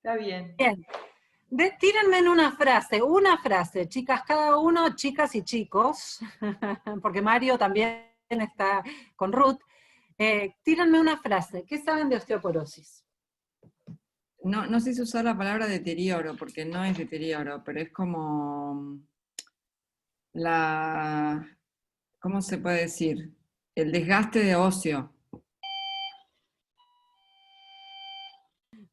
Está bien. Bien. Tírenme en una frase, chicas, cada uno, chicas y chicos, porque Mario también está con Ruth. Tírenme una frase. ¿Qué saben de osteoporosis? No, no sé si usar la palabra deterioro, porque no es deterioro, pero es como la, ¿cómo se puede decir? El desgaste de óseo.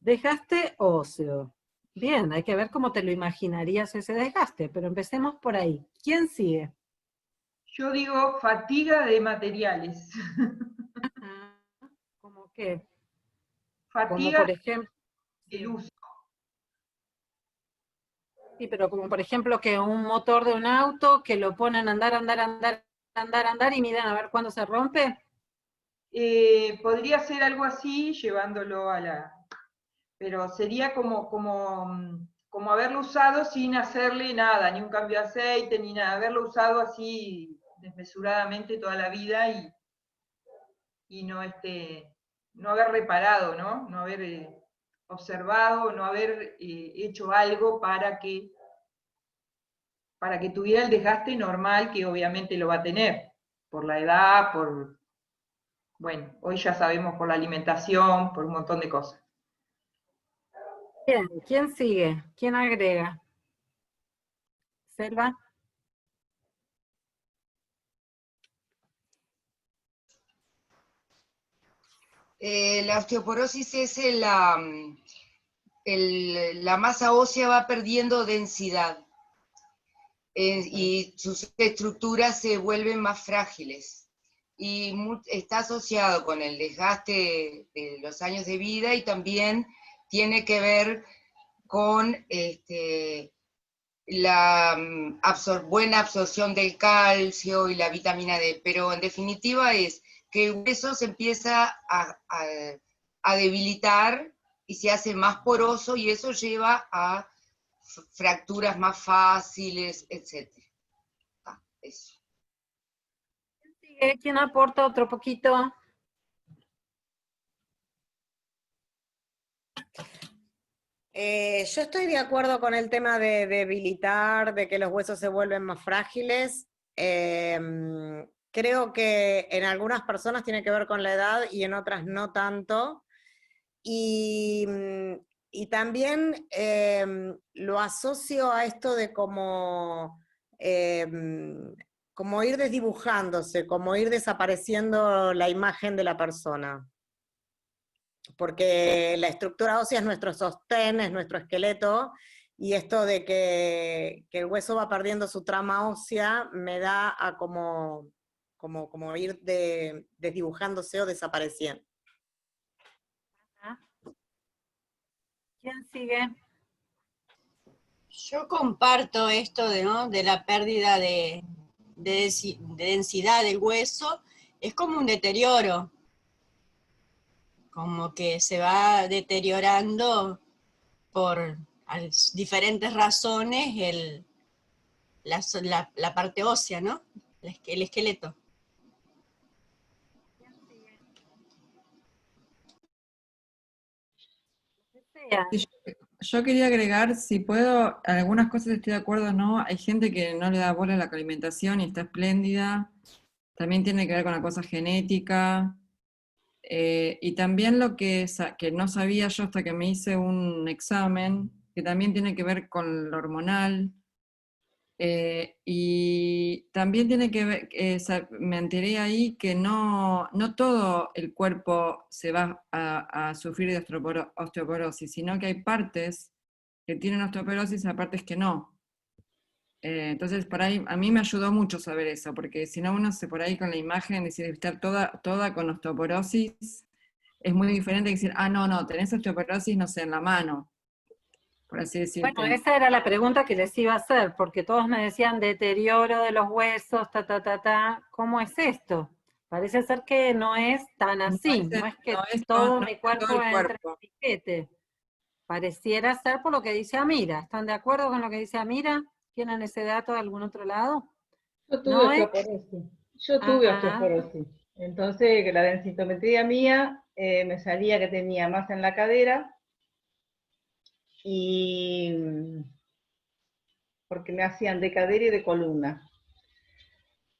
Desgaste óseo. Bien, hay que ver cómo te lo imaginarías ese desgaste, pero empecemos por ahí. ¿Quién sigue? Yo digo fatiga de materiales. ¿Cómo qué? Como Fatiga por ejemplo, del sí, uso. sí, pero como por ejemplo que un motor de un auto que lo ponen a andar, andar, andar, andar, andar y miran a ver cuándo se rompe. Podría ser algo así, llevándolo a la... Pero sería como haberlo usado sin hacerle nada, ni un cambio de aceite, ni nada. Haberlo usado así desmesuradamente toda la vida y no, no haber reparado, ¿no? No haber observado, no haber hecho algo para que tuviera el desgaste normal que obviamente lo va a tener, por la edad, bueno, hoy ya sabemos por la alimentación, por un montón de cosas. Bien, ¿quién sigue? ¿Quién agrega? Selva. La osteoporosis es la masa ósea va perdiendo densidad y sus estructuras se vuelven más frágiles. Y está asociado con el desgaste de los años de vida y también tiene que ver con la buena absorción del calcio y la vitamina D, pero en definitiva es que el hueso se empieza a debilitar y se hace más poroso y eso lleva a fracturas más fáciles, etc. Eso. ¿Quién aporta otro poquito? Yo estoy de acuerdo con el tema de debilitar, de que los huesos se vuelven más frágiles. Creo que en algunas personas tiene que ver con la edad y en otras no tanto. Y, y también lo asocio a esto de como ir desdibujándose, como ir desapareciendo la imagen de la persona. Porque la estructura ósea es nuestro sostén, es nuestro esqueleto, y esto de que el hueso va perdiendo su trama ósea me da a como ir desdibujándose o desapareciendo. ¿Quién sigue? Yo comparto esto ¿no? de la pérdida de densidad del hueso, es como un deterioro, como que se va deteriorando por diferentes razones la parte ósea, ¿no? El esqueleto. Sí, yo quería agregar, si puedo, algunas cosas estoy de acuerdo o no, hay gente que no le da bola a la alimentación y está espléndida, también tiene que ver con la cosa genética, y también lo que no sabía yo hasta que me hice un examen, que también tiene que ver con lo hormonal, y también tiene que ver, me enteré ahí que no todo el cuerpo se va a sufrir de osteoporosis, sino que hay partes que tienen osteoporosis y partes que no. Entonces, por ahí, a mí me ayudó mucho saber eso, porque si no uno se por ahí con la imagen, decir, estar toda con osteoporosis, es muy diferente que decir, no, tenés osteoporosis, no sé, en la mano, por así Bueno, decirte. esa era la pregunta que les iba a hacer, porque todos me decían deterioro de los huesos, ¿cómo es esto? Parece ser que no es tan así, no es que todo No mi es todo cuerpo el entra en cuerpo. piquete. Pareciera ser por lo que dice Amira. ¿Están de acuerdo con lo que dice Amira? ¿Tienen ese dato de algún otro lado? Yo tuve ¿No es? osteoporosis. Yo tuve Ah, osteoporosis. Entonces, que la densitometría mía me salía que tenía más en la cadera y porque me hacían de cadera y de columna.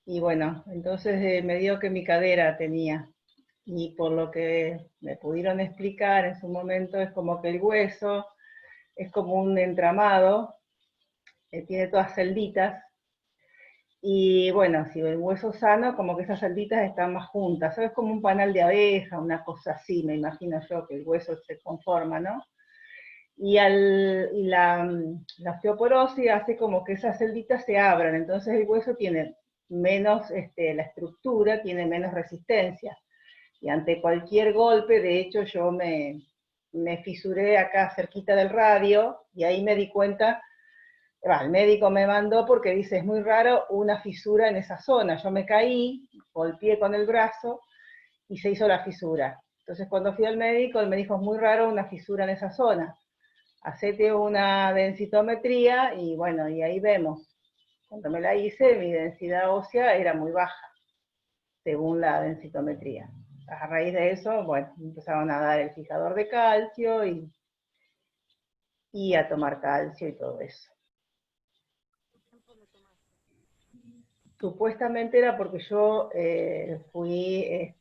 Y bueno, entonces me dio que mi cadera tenía. Y por lo que me pudieron explicar en su momento, es como que el hueso es como un entramado, tiene todas celditas, y bueno, si el hueso sano, como que esas celditas están más juntas, ¿sabes? Como un panal de abeja, una cosa así, me imagino yo, que el hueso se conforma, ¿no? Y la osteoporosis hace como que esas celditas se abran, entonces el hueso tiene menos, la estructura tiene menos resistencia. Y ante cualquier golpe, de hecho yo me fisuré acá cerquita del radio, y ahí me di cuenta, el médico me mandó porque dice, es muy raro una fisura en esa zona. Yo me caí, golpeé con el brazo, y se hizo la fisura. Entonces cuando fui al médico, él me dijo, es muy raro una fisura en esa zona. Hacete una densitometría, y bueno, y ahí vemos. Cuando me la hice, mi densidad ósea era muy baja, según la densitometría. A raíz de eso, bueno, empezaron a dar el fijador de calcio y a tomar calcio y todo eso. Supuestamente era porque yo fui,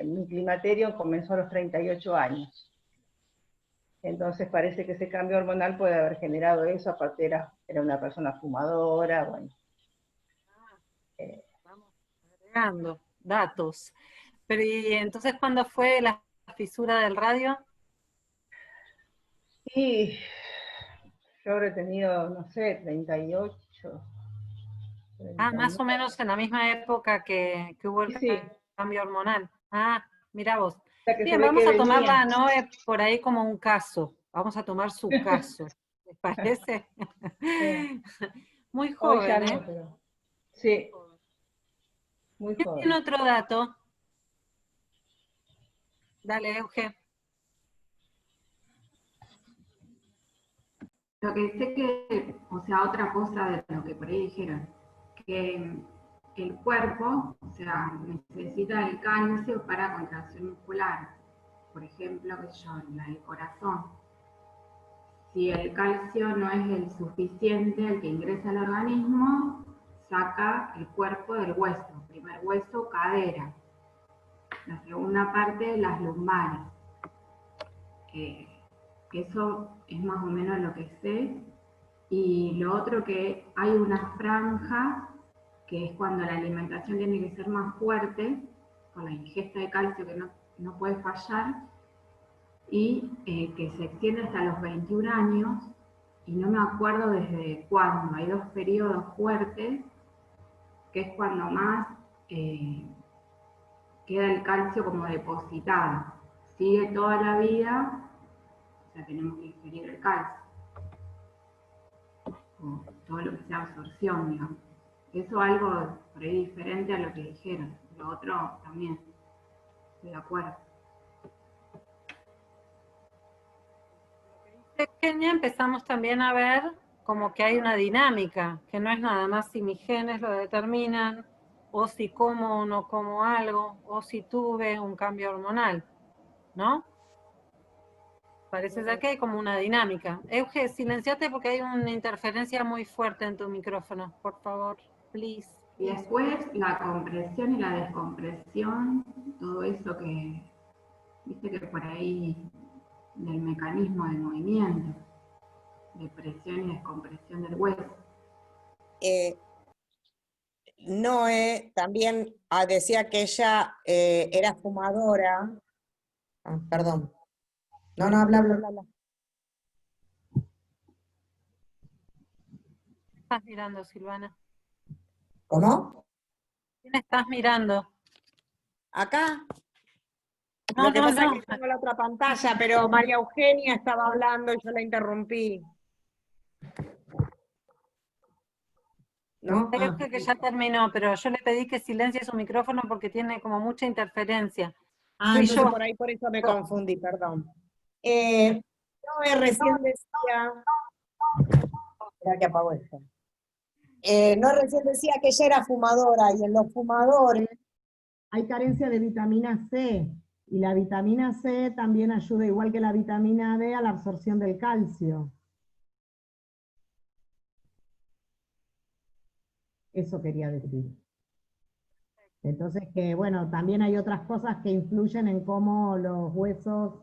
mi climaterio comenzó a los 38 años. Entonces parece que ese cambio hormonal puede haber generado eso, aparte era una persona fumadora, bueno. Vamos agregando datos. Pero ¿y entonces cuándo fue la fisura del radio? Y yo habré tenido, no sé, 38. Ah, más o menos en la misma época que hubo el Sí, cambio hormonal. Ah, mira vos. o sea que se Bien, ve vamos que a tomar venía. la Noe por ahí como un caso. Vamos a tomar su caso. ¿Les parece? Muy Hoy ya joven, no, ¿eh? pero sí, muy ¿Quién tiene joven. otro dato? Dale, Euge. Lo que sé que, o sea, otra cosa de lo que por ahí dijeron, que el cuerpo, o sea, necesita el calcio para contracción muscular. Por ejemplo, que yo, la del corazón. Si el calcio no es el suficiente, el que ingresa al organismo, saca el cuerpo del hueso. Primer hueso, cadera. La segunda parte, las lumbares. Eso es más o menos lo que sé. Y lo otro, que hay una franja, que es cuando la alimentación tiene que ser más fuerte, con la ingesta de calcio que no puede fallar, y que se extiende hasta los 21 años, y no me acuerdo desde cuándo. Hay dos periodos fuertes, que es cuando más queda el calcio como depositado. Sigue toda la vida, o sea, tenemos que ingerir el calcio, o todo lo que sea absorción, digamos. Eso es algo por ahí diferente a lo que dijeron. Lo otro también, estoy de acuerdo. Pequeña empezamos también a ver como que hay una dinámica, que no es nada más si mis genes lo determinan, o si como o no como algo, o si tuve un cambio hormonal, ¿no? Parece ser que hay como una dinámica. Euge, silenciate porque hay una interferencia muy fuerte en tu micrófono, por favor, please. Y después la compresión y la descompresión, todo eso que, viste que por ahí, del mecanismo de movimiento, de presión y descompresión del hueso. Noé también decía que ella era fumadora. Ah, perdón. No, habla. ¿Qué estás mirando, Silvana? ¿Cómo? ¿Quién estás mirando? ¿Acá? No, Lo que pasa no. es que tengo la otra pantalla, pero María Eugenia estaba hablando y yo la interrumpí. ¿No? Creo que ya terminó, pero yo le pedí que silencie su micrófono porque tiene como mucha interferencia. Entonces yo. por eso me confundí, perdón. Noé recién decía... Espera que apago esto. Noé recién decía que ella era fumadora, y en los fumadores hay carencia de vitamina C, Y la vitamina C también ayuda, igual que la vitamina D, a la absorción del calcio. Eso quería decir. Entonces que, bueno, también hay otras cosas que influyen en cómo los huesos,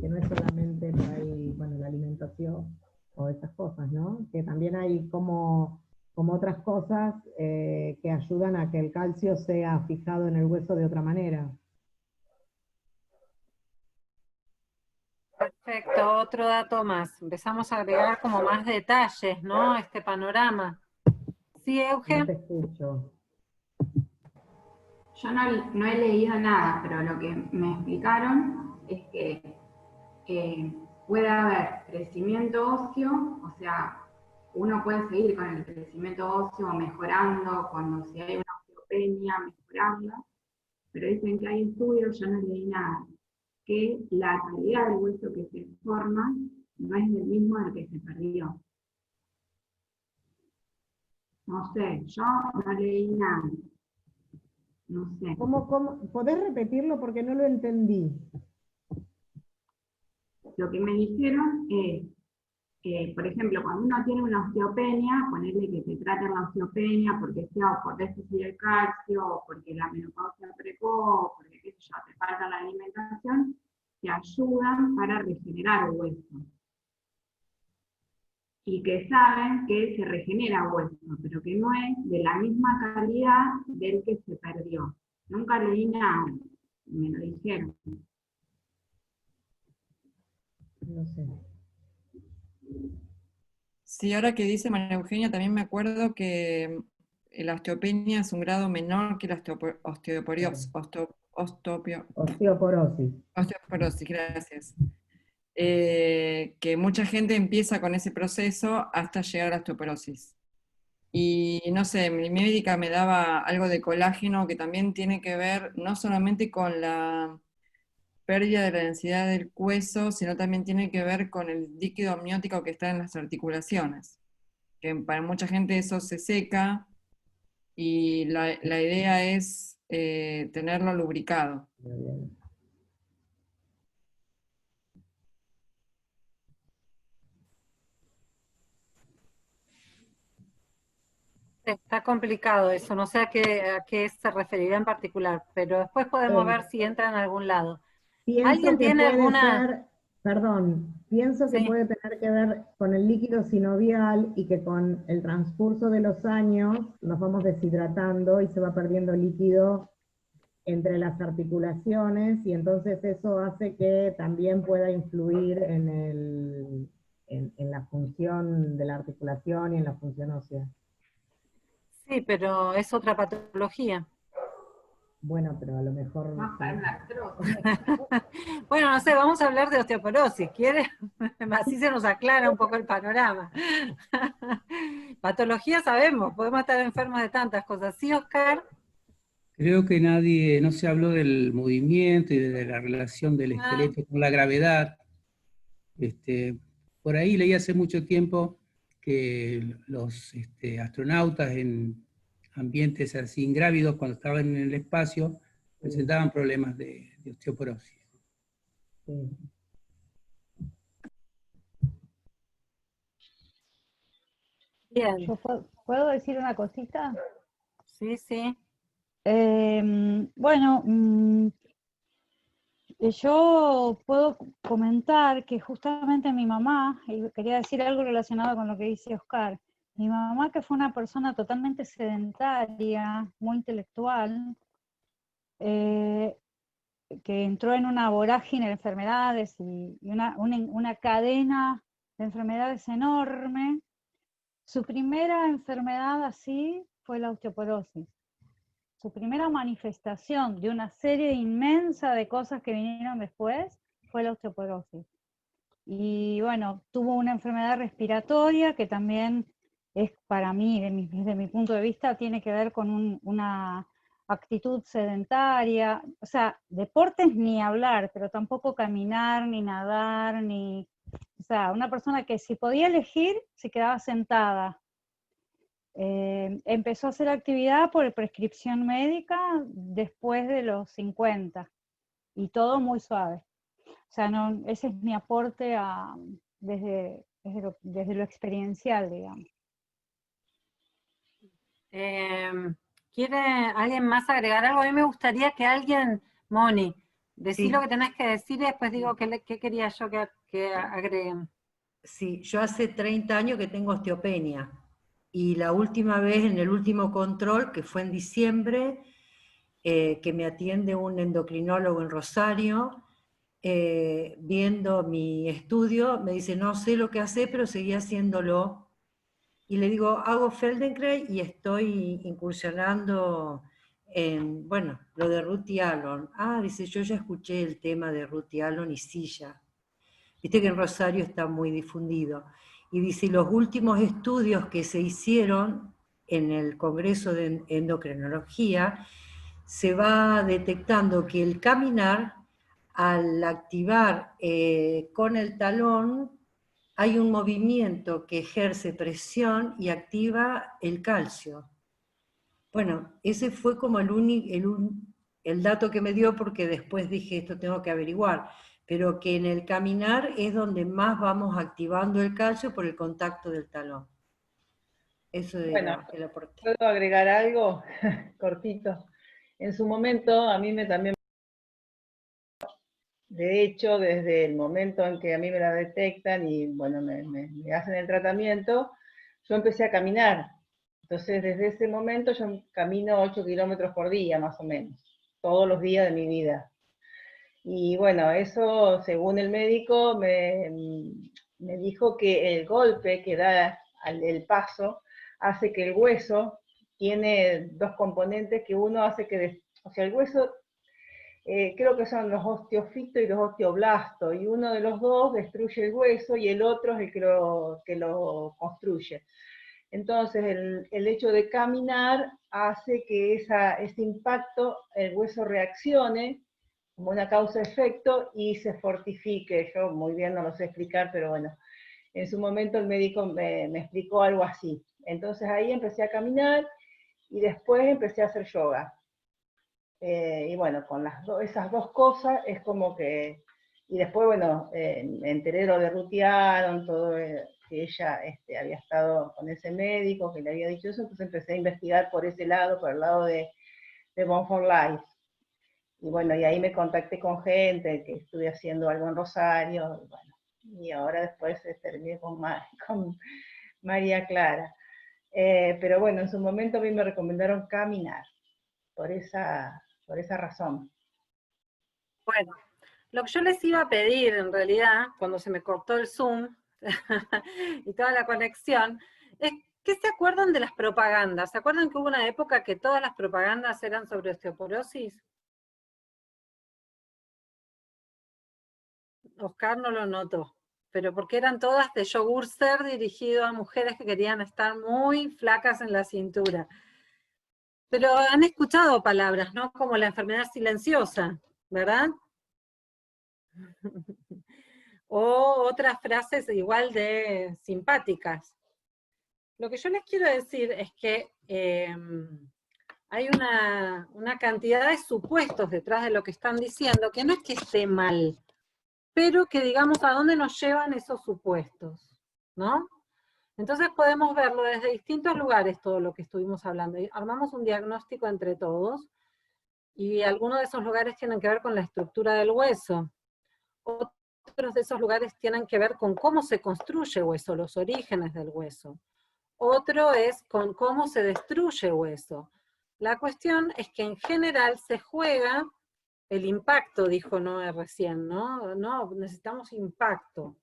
que no es solamente por ahí, bueno, la alimentación o esas cosas, ¿no? Que también hay como otras cosas que ayudan a que el calcio sea fijado en el hueso de otra manera. Perfecto, otro dato más. Empezamos a agregar como más detalles, ¿no? A este panorama. ¿Sí, Euge? No te escucho. Yo no he leído nada, pero lo que me explicaron es que puede haber crecimiento óseo, o sea, uno puede seguir con el crecimiento óseo mejorando, cuando si hay una osteopenia, mejorando, pero dicen que hay estudios, yo no leí nada, que la calidad del hueso que se forma no es el mismo al que se perdió. No sé, yo no leí nada. No sé. ¿Podés repetirlo? Porque no lo entendí. Lo que me dijeron es que, por ejemplo, cuando uno tiene una osteopenia, ponerle que te traten la osteopenia porque sea o por déficit de calcio, o porque la menopausia precoz, o porque qué sé yo, te falta la alimentación, te ayudan para regenerar hueso. Y que saben que se regenera hueso, pero que no es de la misma calidad del que se perdió. Nunca leí nada, me lo dijeron. No sé. Sí, ahora que dice María Eugenia, también me acuerdo que la osteopenia es un grado menor que la osteoporosis. Osteoporosis. Osteoporosis, gracias. Que mucha gente empieza con ese proceso hasta llegar a la osteoporosis. Y no sé, mi médica me daba algo de colágeno que también tiene que ver no solamente con la pérdida de la densidad del hueso, sino también tiene que ver con el líquido amniótico que está en las articulaciones. Que para mucha gente eso se seca y la idea es tenerlo lubricado. Está complicado eso, no sé a qué se referirá en particular, pero después podemos ver si entra en algún lado. ¿Alguien tiene alguna...? Pienso que Sí. puede tener que ver con el líquido sinovial y que con el transcurso de los años nos vamos deshidratando y se va perdiendo líquido entre las articulaciones, y entonces eso hace que también pueda influir en la función de la articulación y en la función ósea. Sí, pero es otra patología. Bueno, pero a lo mejor... Bueno, no sé, vamos a hablar de osteoporosis, ¿quiere? Así se nos aclara un poco el panorama. Patología sabemos, podemos estar enfermos de tantas cosas. ¿Sí, Oscar? Creo que no se habló del movimiento y de la relación del esqueleto con la gravedad. Por ahí leí hace mucho tiempo que los astronautas en ambientes así ingrávidos, cuando estaban en el espacio, presentaban problemas de osteoporosis. Sí. Bien. ¿Yo puedo decir una cosita? Sí, sí. Bueno, yo puedo comentar que justamente mi mamá, y quería decir algo relacionado con lo que dice Oscar, mi mamá, que fue una persona totalmente sedentaria, muy intelectual, que entró en una vorágine de enfermedades y una cadena de enfermedades enorme. Su primera enfermedad así fue la osteoporosis. Su primera manifestación de una serie inmensa de cosas que vinieron después fue la osteoporosis. Y bueno, tuvo una enfermedad respiratoria que también es para mí, desde mi punto de vista, tiene que ver con una actitud sedentaria. O sea, deportes ni hablar, pero tampoco caminar, ni nadar, ni... O sea, una persona que si podía elegir, se quedaba sentada. Empezó a hacer actividad por prescripción médica después de los 50. y todo muy suave. O sea, no, ese es mi aporte desde lo experiencial, digamos. ¿Quiere alguien más agregar algo? A mí me gustaría que alguien, Moni, decís Sí. lo que tenés que decir y después digo qué quería yo que agreguen. Sí, yo hace 30 años que tengo osteopenia y la última vez, en el último control, que fue en diciembre, que me atiende un endocrinólogo en Rosario, viendo mi estudio, me dice, no sé lo que hace, pero seguí haciéndolo. Y le digo, hago Feldenkrais y estoy incursionando en, bueno, lo de Ruth y Allen. Ah, dice, yo ya escuché el tema de Ruth y Allen y silla. Viste que en Rosario está muy difundido. Y dice, los últimos estudios que se hicieron en el Congreso de Endocrinología, se va detectando que el caminar, al activar con el talón, hay un movimiento que ejerce presión y activa el calcio. Bueno, ese fue como el dato que me dio, porque después dije, esto tengo que averiguar, pero que en el caminar es donde más vamos activando el calcio por el contacto del talón. Eso era el aporte. ¿Puedo agregar algo cortito? En su momento, a mí también, de hecho, desde el momento en que a mí me la detectan y bueno, me hacen el tratamiento, yo empecé a caminar. Entonces, desde ese momento yo camino 8 kilómetros por día, más o menos, todos los días de mi vida. Y bueno, eso, según el médico, me dijo que el golpe que da el paso hace que el hueso tiene dos componentes, que uno hace que, o sea, el hueso, creo que son los osteofitos y los osteoblastos, y uno de los dos destruye el hueso y el otro es el que lo construye. Entonces, el hecho de caminar hace que ese impacto, el hueso reaccione como una causa-efecto y se fortifique. Yo muy bien no lo sé explicar, pero bueno, en su momento el médico me explicó algo así. Entonces ahí empecé a caminar y después empecé a hacer yoga. Y bueno, con esas dos cosas es como que... Y después, bueno, me enteré lo de Ruth Allen, todo, que ella había estado con ese médico, que le había dicho eso, entonces empecé a investigar por ese lado, por el lado de Bone for Life. Y bueno, y ahí me contacté con gente, que estuve haciendo algo en Rosario, y bueno, y ahora después terminé con María Clara. Pero bueno, en su momento a mí me recomendaron caminar, por esa razón. Bueno, lo que yo les iba a pedir, en realidad, cuando se me cortó el Zoom y toda la conexión, es que se acuerdan de las propagandas. ¿Se acuerdan que hubo una época que todas las propagandas eran sobre osteoporosis? Oscar no lo notó, pero porque eran todas de yogur ser dirigido a mujeres que querían estar muy flacas en la cintura. Pero han escuchado palabras, ¿no? Como la enfermedad silenciosa, ¿verdad? O otras frases igual de simpáticas. Lo que yo les quiero decir es que hay una cantidad de supuestos detrás de lo que están diciendo, que no es que esté mal, pero que digamos a dónde nos llevan esos supuestos, ¿no? Entonces podemos verlo desde distintos lugares, todo lo que estuvimos hablando. Y armamos un diagnóstico entre todos, y algunos de esos lugares tienen que ver con la estructura del hueso. Otros de esos lugares tienen que ver con cómo se construye hueso, los orígenes del hueso. Otro es con cómo se destruye hueso. La cuestión es que en general se juega el impacto, dijo Noé recién, ¿no? No, necesitamos impacto.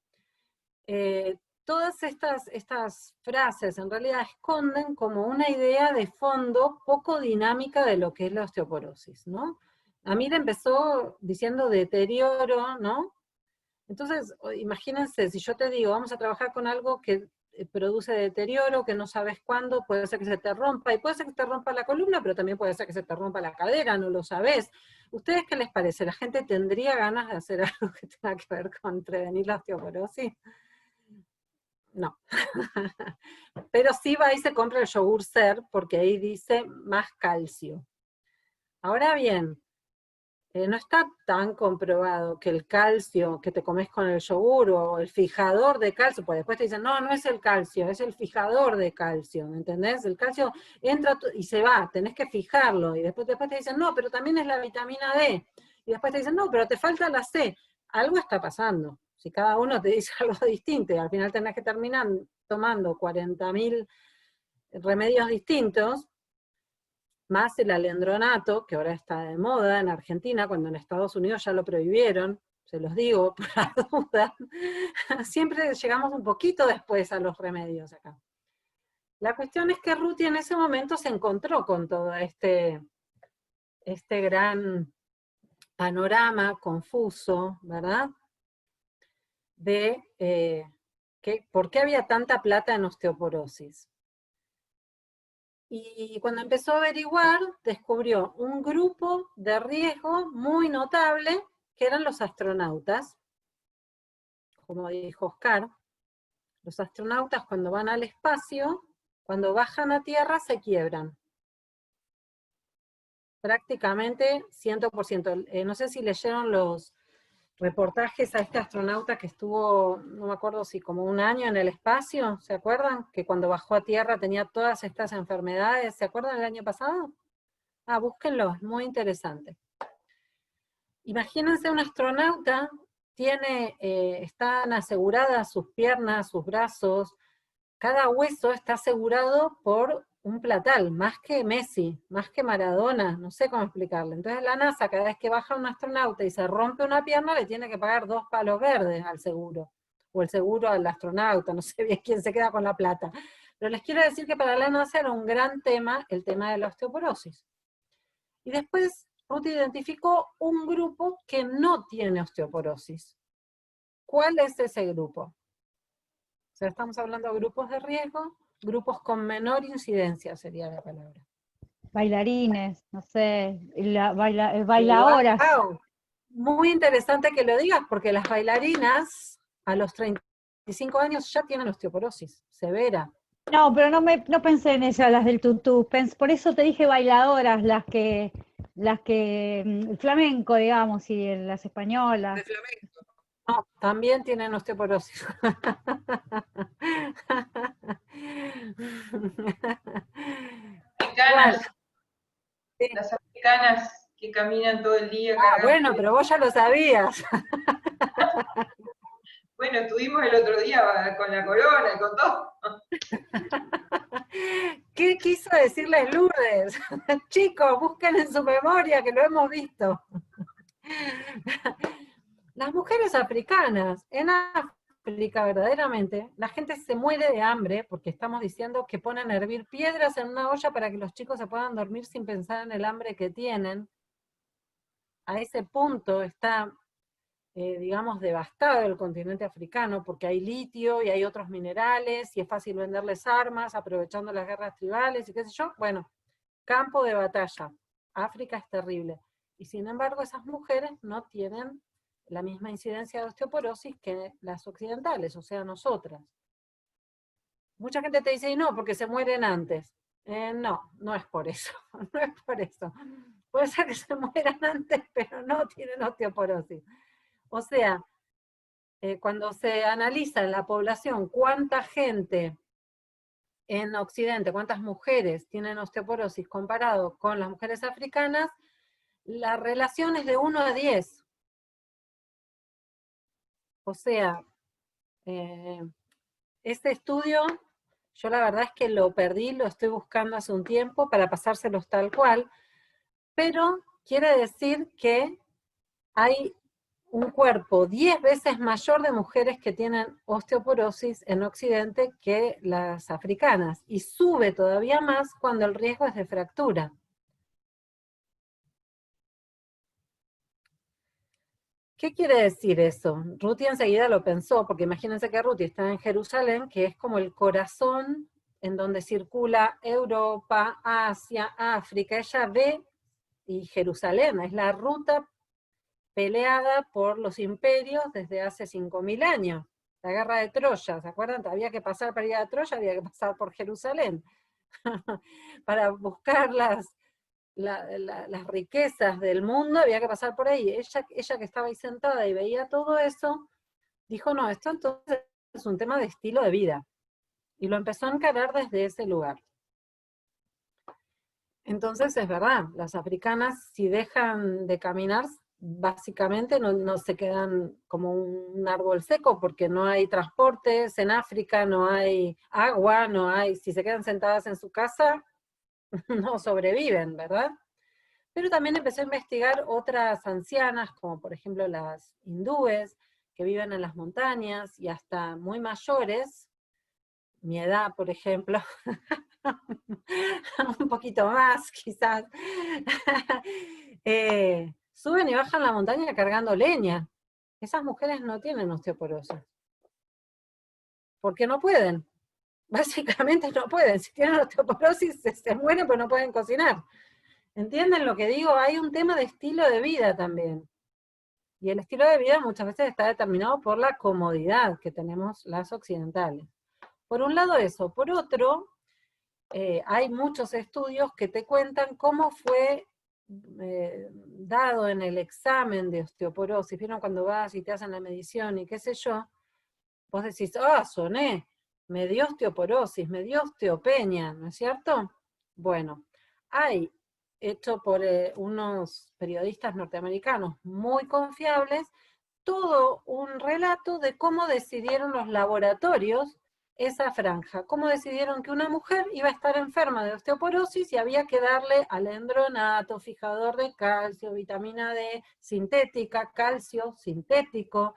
Todas estas frases en realidad esconden como una idea de fondo poco dinámica de lo que es la osteoporosis, ¿no? Amir empezó diciendo deterioro, ¿no? Entonces, imagínense, si yo te digo, vamos a trabajar con algo que produce deterioro, que no sabes cuándo, puede ser que se te rompa, y puede ser que te rompa la columna, pero también puede ser que se te rompa la cadera, no lo sabés. ¿Ustedes qué les parece? ¿La gente tendría ganas de hacer algo que tenga que ver con prevenir la osteoporosis? No. Pero sí va y se compra el yogur ser, porque ahí dice más calcio. Ahora bien, no está tan comprobado que el calcio que te comes con el yogur o el fijador de calcio, pues después te dicen, no, no es el calcio, es el fijador de calcio, ¿me entendés? El calcio entra y se va, tenés que fijarlo, y después te dicen, no, pero también es la vitamina D, y después te dicen, no, pero te falta la C. Algo está pasando, si cada uno te dice algo distinto, y al final tenés que terminar tomando 40.000 remedios distintos, más el alendronato, que ahora está de moda en Argentina, cuando en Estados Unidos ya lo prohibieron, se los digo por la duda, siempre llegamos un poquito después a los remedios acá. La cuestión es que Ruti en ese momento se encontró con todo este gran panorama confuso, ¿verdad? De por qué había tanta plata en osteoporosis. Y cuando empezó a averiguar, descubrió un grupo de riesgo muy notable, que eran los astronautas. Como dijo Oscar, los astronautas cuando van al espacio, cuando bajan a tierra se quiebran. Prácticamente 100%. No sé si leyeron los reportajes a este astronauta que estuvo, no me acuerdo si como un año en el espacio, ¿se acuerdan? Que cuando bajó a tierra tenía todas estas enfermedades, ¿se acuerdan el año pasado? Ah, búsquenlo, es muy interesante. Imagínense un astronauta, están aseguradas sus piernas, sus brazos, cada hueso está asegurado por un platal, más que Messi, más que Maradona, no sé cómo explicarle. Entonces la NASA, cada vez que baja un astronauta y se rompe una pierna, le tiene que pagar 2 palos verdes al seguro, o el seguro al astronauta, no sé bien quién se queda con la plata. Pero les quiero decir que para la NASA era un gran tema el tema de la osteoporosis. Y después Ruth identificó un grupo que no tiene osteoporosis. ¿Cuál es ese grupo? O sea, estamos hablando de grupos de riesgo, grupos con menor incidencia sería la palabra. Bailarines, no sé, bailadoras. Wow. Muy interesante que lo digas, porque las bailarinas a los 35 años ya tienen osteoporosis severa. No, pero no pensé en esas, las del tutú. Por eso te dije bailadoras, el flamenco, digamos, y las españolas. De flamenco. No, también tienen osteoporosis. Africanas, las africanas que caminan todo el día. Bueno, pero vos ya lo sabías. Bueno, estuvimos el otro día con la corona y con todo. ¿Qué quiso decirle Lourdes? Chicos, busquen en su memoria que lo hemos visto. Las mujeres africanas, en África verdaderamente, la gente se muere de hambre porque estamos diciendo que ponen a hervir piedras en una olla para que los chicos se puedan dormir sin pensar en el hambre que tienen. A ese punto está, digamos, devastado el continente africano porque hay litio y hay otros minerales y es fácil venderles armas aprovechando las guerras tribales y qué sé yo. Bueno, campo de batalla. África es terrible. Y sin embargo esas mujeres no tienen la misma incidencia de osteoporosis que las occidentales, o sea, nosotras. Mucha gente te dice, y no, porque se mueren antes. No, no es por eso, no es por eso. Puede ser que se mueran antes, pero no tienen osteoporosis. O sea, cuando se analiza en la población cuánta gente en Occidente, cuántas mujeres tienen osteoporosis comparado con las mujeres africanas, la relación es de 1 a 10. O sea, este estudio, yo la verdad es que lo perdí, lo estoy buscando hace un tiempo para pasárselos tal cual, pero quiere decir que hay un cuerpo 10 veces mayor de mujeres que tienen osteoporosis en Occidente que las africanas, y sube todavía más cuando el riesgo es de fractura. ¿Qué quiere decir eso? Ruti enseguida lo pensó, porque imagínense que Ruti está en Jerusalén, que es como el corazón en donde circula Europa, Asia, África. Ella ve, y Jerusalén es la ruta peleada por los imperios desde hace 5.000 años. La guerra de Troya, ¿se acuerdan? Había que pasar para ir a Troya, había que pasar por Jerusalén, para buscar las riquezas del mundo, había que pasar por ahí. Ella que estaba ahí sentada y veía todo eso, dijo, no, esto entonces es un tema de estilo de vida. Y lo empezó a encarar desde ese lugar. Entonces es verdad, las africanas si dejan de caminar, básicamente no se quedan como un árbol seco, porque no hay transportes en África, no hay agua, si se quedan sentadas en su casa, no sobreviven, ¿verdad? Pero también empecé a investigar otras ancianas, como por ejemplo las hindúes, que viven en las montañas, y hasta muy mayores, mi edad, por ejemplo, un poquito más quizás, suben y bajan la montaña cargando leña. Esas mujeres no tienen osteoporosis. Porque no pueden. Básicamente no pueden. Si tienen osteoporosis se mueren, pero no pueden cocinar. ¿Entienden lo que digo? Hay un tema de estilo de vida también. Y el estilo de vida muchas veces está determinado por la comodidad que tenemos las occidentales. Por un lado eso. Por otro, hay muchos estudios que te cuentan cómo fue dado en el examen de osteoporosis. ¿Vieron cuando vas y te hacen la medición y qué sé yo? Vos decís, soné, me dio osteoporosis, me dio osteopenia, ¿no es cierto? Bueno, hay hecho por unos periodistas norteamericanos muy confiables, todo un relato de cómo decidieron los laboratorios esa franja, cómo decidieron que una mujer iba a estar enferma de osteoporosis y había que darle alendronato, fijador de calcio, vitamina D sintética, calcio sintético.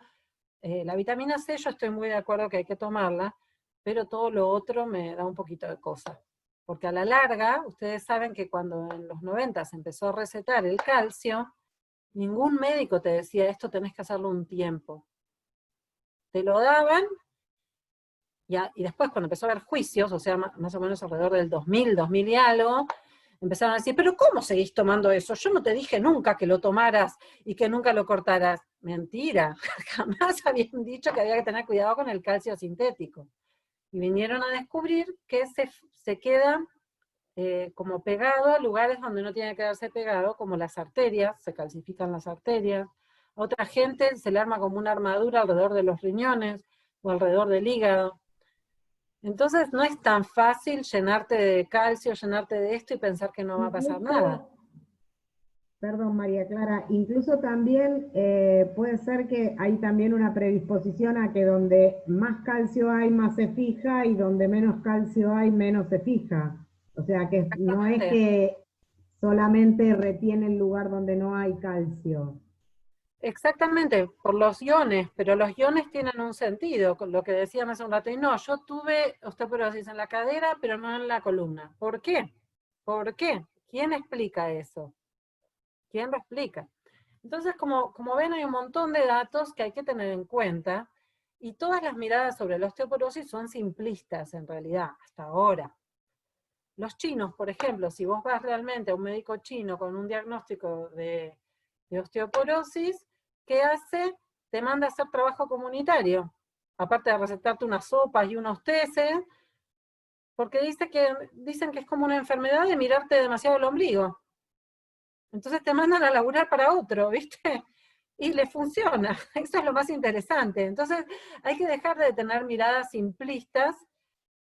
La vitamina C yo estoy muy de acuerdo que hay que tomarla, pero todo lo otro me da un poquito de cosa. Porque a la larga, ustedes saben que cuando en los 90 se empezó a recetar el calcio, ningún médico te decía, esto tenés que hacerlo un tiempo. Te lo daban, y después cuando empezó a haber juicios, o sea, más o menos alrededor del 2000 y algo, empezaron a decir, pero ¿cómo seguís tomando eso? Yo no te dije nunca que lo tomaras y que nunca lo cortaras. Mentira, jamás habían dicho que había que tener cuidado con el calcio sintético. Y vinieron a descubrir que se queda como pegado a lugares donde no tiene que quedarse pegado, como las arterias, se calcifican las arterias. A otra gente se le arma como una armadura alrededor de los riñones o alrededor del hígado. Entonces no es tan fácil llenarte de calcio, llenarte de esto y pensar que no va a pasar nada. Perdón, María Clara, incluso también puede ser que hay también una predisposición a que donde más calcio hay, más se fija, y donde menos calcio hay, menos se fija. O sea que no es que solamente retiene el lugar donde no hay calcio. Exactamente, por los iones, pero los iones tienen un sentido, con lo que decíamos hace un rato, y no, yo tuve osteoporosis en la cadera, pero no en la columna. ¿Por qué? ¿Por qué? ¿Quién explica eso? ¿Quién lo explica? Entonces, como ven, hay un montón de datos que hay que tener en cuenta, y todas las miradas sobre la osteoporosis son simplistas en realidad, hasta ahora. Los chinos, por ejemplo, si vos vas realmente a un médico chino con un diagnóstico de osteoporosis, ¿qué hace? Te manda a hacer trabajo comunitario, aparte de recetarte unas sopas y unos teces, porque dicen que es como una enfermedad de mirarte demasiado el ombligo. Entonces te mandan a laburar para otro, ¿viste? Y le funciona, eso es lo más interesante. Entonces hay que dejar de tener miradas simplistas,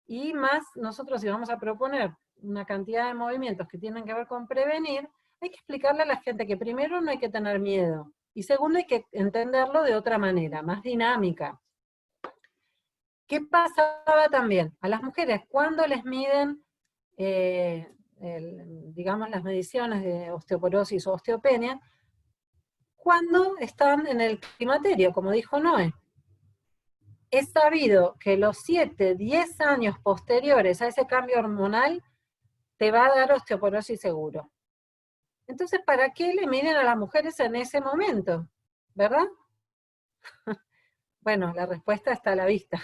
y más nosotros si vamos a proponer una cantidad de movimientos que tienen que ver con prevenir, hay que explicarle a la gente que primero no hay que tener miedo, y segundo hay que entenderlo de otra manera, más dinámica. ¿Qué pasaba también? A las mujeres, cuando les miden, digamos, las mediciones de osteoporosis o osteopenia, cuando están en el climaterio, como dijo Noé. Es sabido que los 7, 10 años posteriores a ese cambio hormonal te va a dar osteoporosis seguro. Entonces, ¿para qué le miden a las mujeres en ese momento? ¿Verdad? Bueno, la respuesta está a la vista.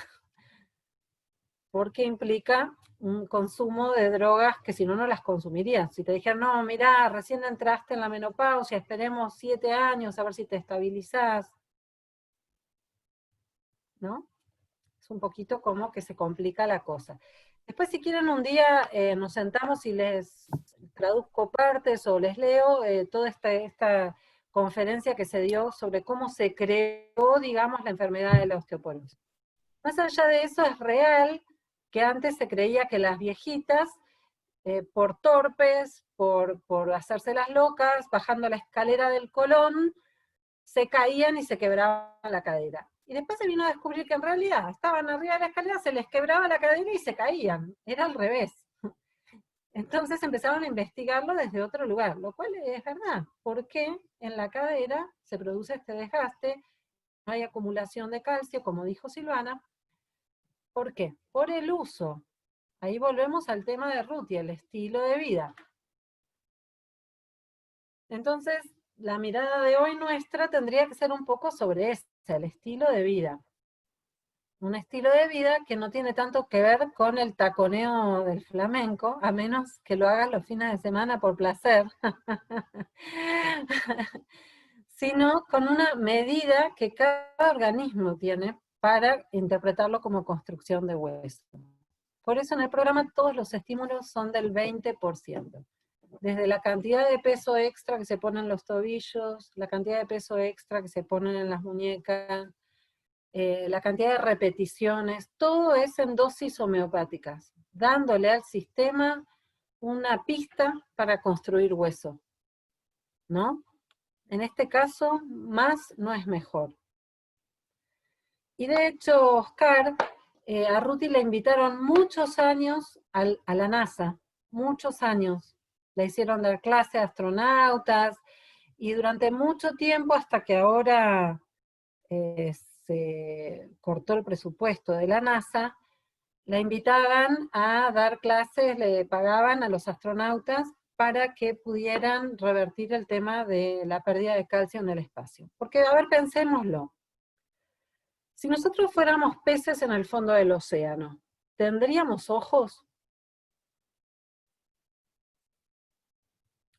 Porque implica un consumo de drogas que si no, no las consumirías. Si te dijeran, no, mirá, recién entraste en la menopausia, esperemos 7 años a ver si te estabilizás. ¿No? Es un poquito como que se complica la cosa. Después, si quieren, un día nos sentamos y les traduzco partes o les leo toda esta conferencia que se dio sobre cómo se creó, digamos, la enfermedad de la osteoporosis. Más allá de eso, es real que antes se creía que las viejitas, por torpes, por hacerse las locas, bajando la escalera del colon, se caían y se quebraban la cadera. Y después se vino a descubrir que en realidad estaban arriba de la escalera, se les quebraba la cadera y se caían. Era al revés. Entonces empezaron a investigarlo desde otro lugar, lo cual es verdad. ¿Por qué en la cadera se produce este desgaste? No hay acumulación de calcio, como dijo Silvana. ¿Por qué? Por el uso. Ahí volvemos al tema de Ruth y el estilo de vida. Entonces, la mirada de hoy nuestra tendría que ser un poco sobre el estilo de vida. Un estilo de vida que no tiene tanto que ver con el taconeo del flamenco, a menos que lo hagas los fines de semana por placer, sino con una medida que cada organismo tiene para interpretarlo como construcción de hueso. Por eso en el programa todos los estímulos son del 20%. Desde la cantidad de peso extra que se pone en los tobillos, la cantidad de peso extra que se ponen en las muñecas, la cantidad de repeticiones, todo es en dosis homeopáticas, dándole al sistema una pista para construir hueso, ¿no? En este caso, más no es mejor. Y de hecho, Oscar, a Ruti le invitaron muchos años a la NASA, muchos años. Le hicieron dar clase a astronautas, y durante mucho tiempo, hasta que ahora se cortó el presupuesto de la NASA, la invitaban a dar clases, le pagaban a los astronautas para que pudieran revertir el tema de la pérdida de calcio en el espacio. Porque, a ver, pensémoslo. Si nosotros fuéramos peces en el fondo del océano, ¿tendríamos ojos?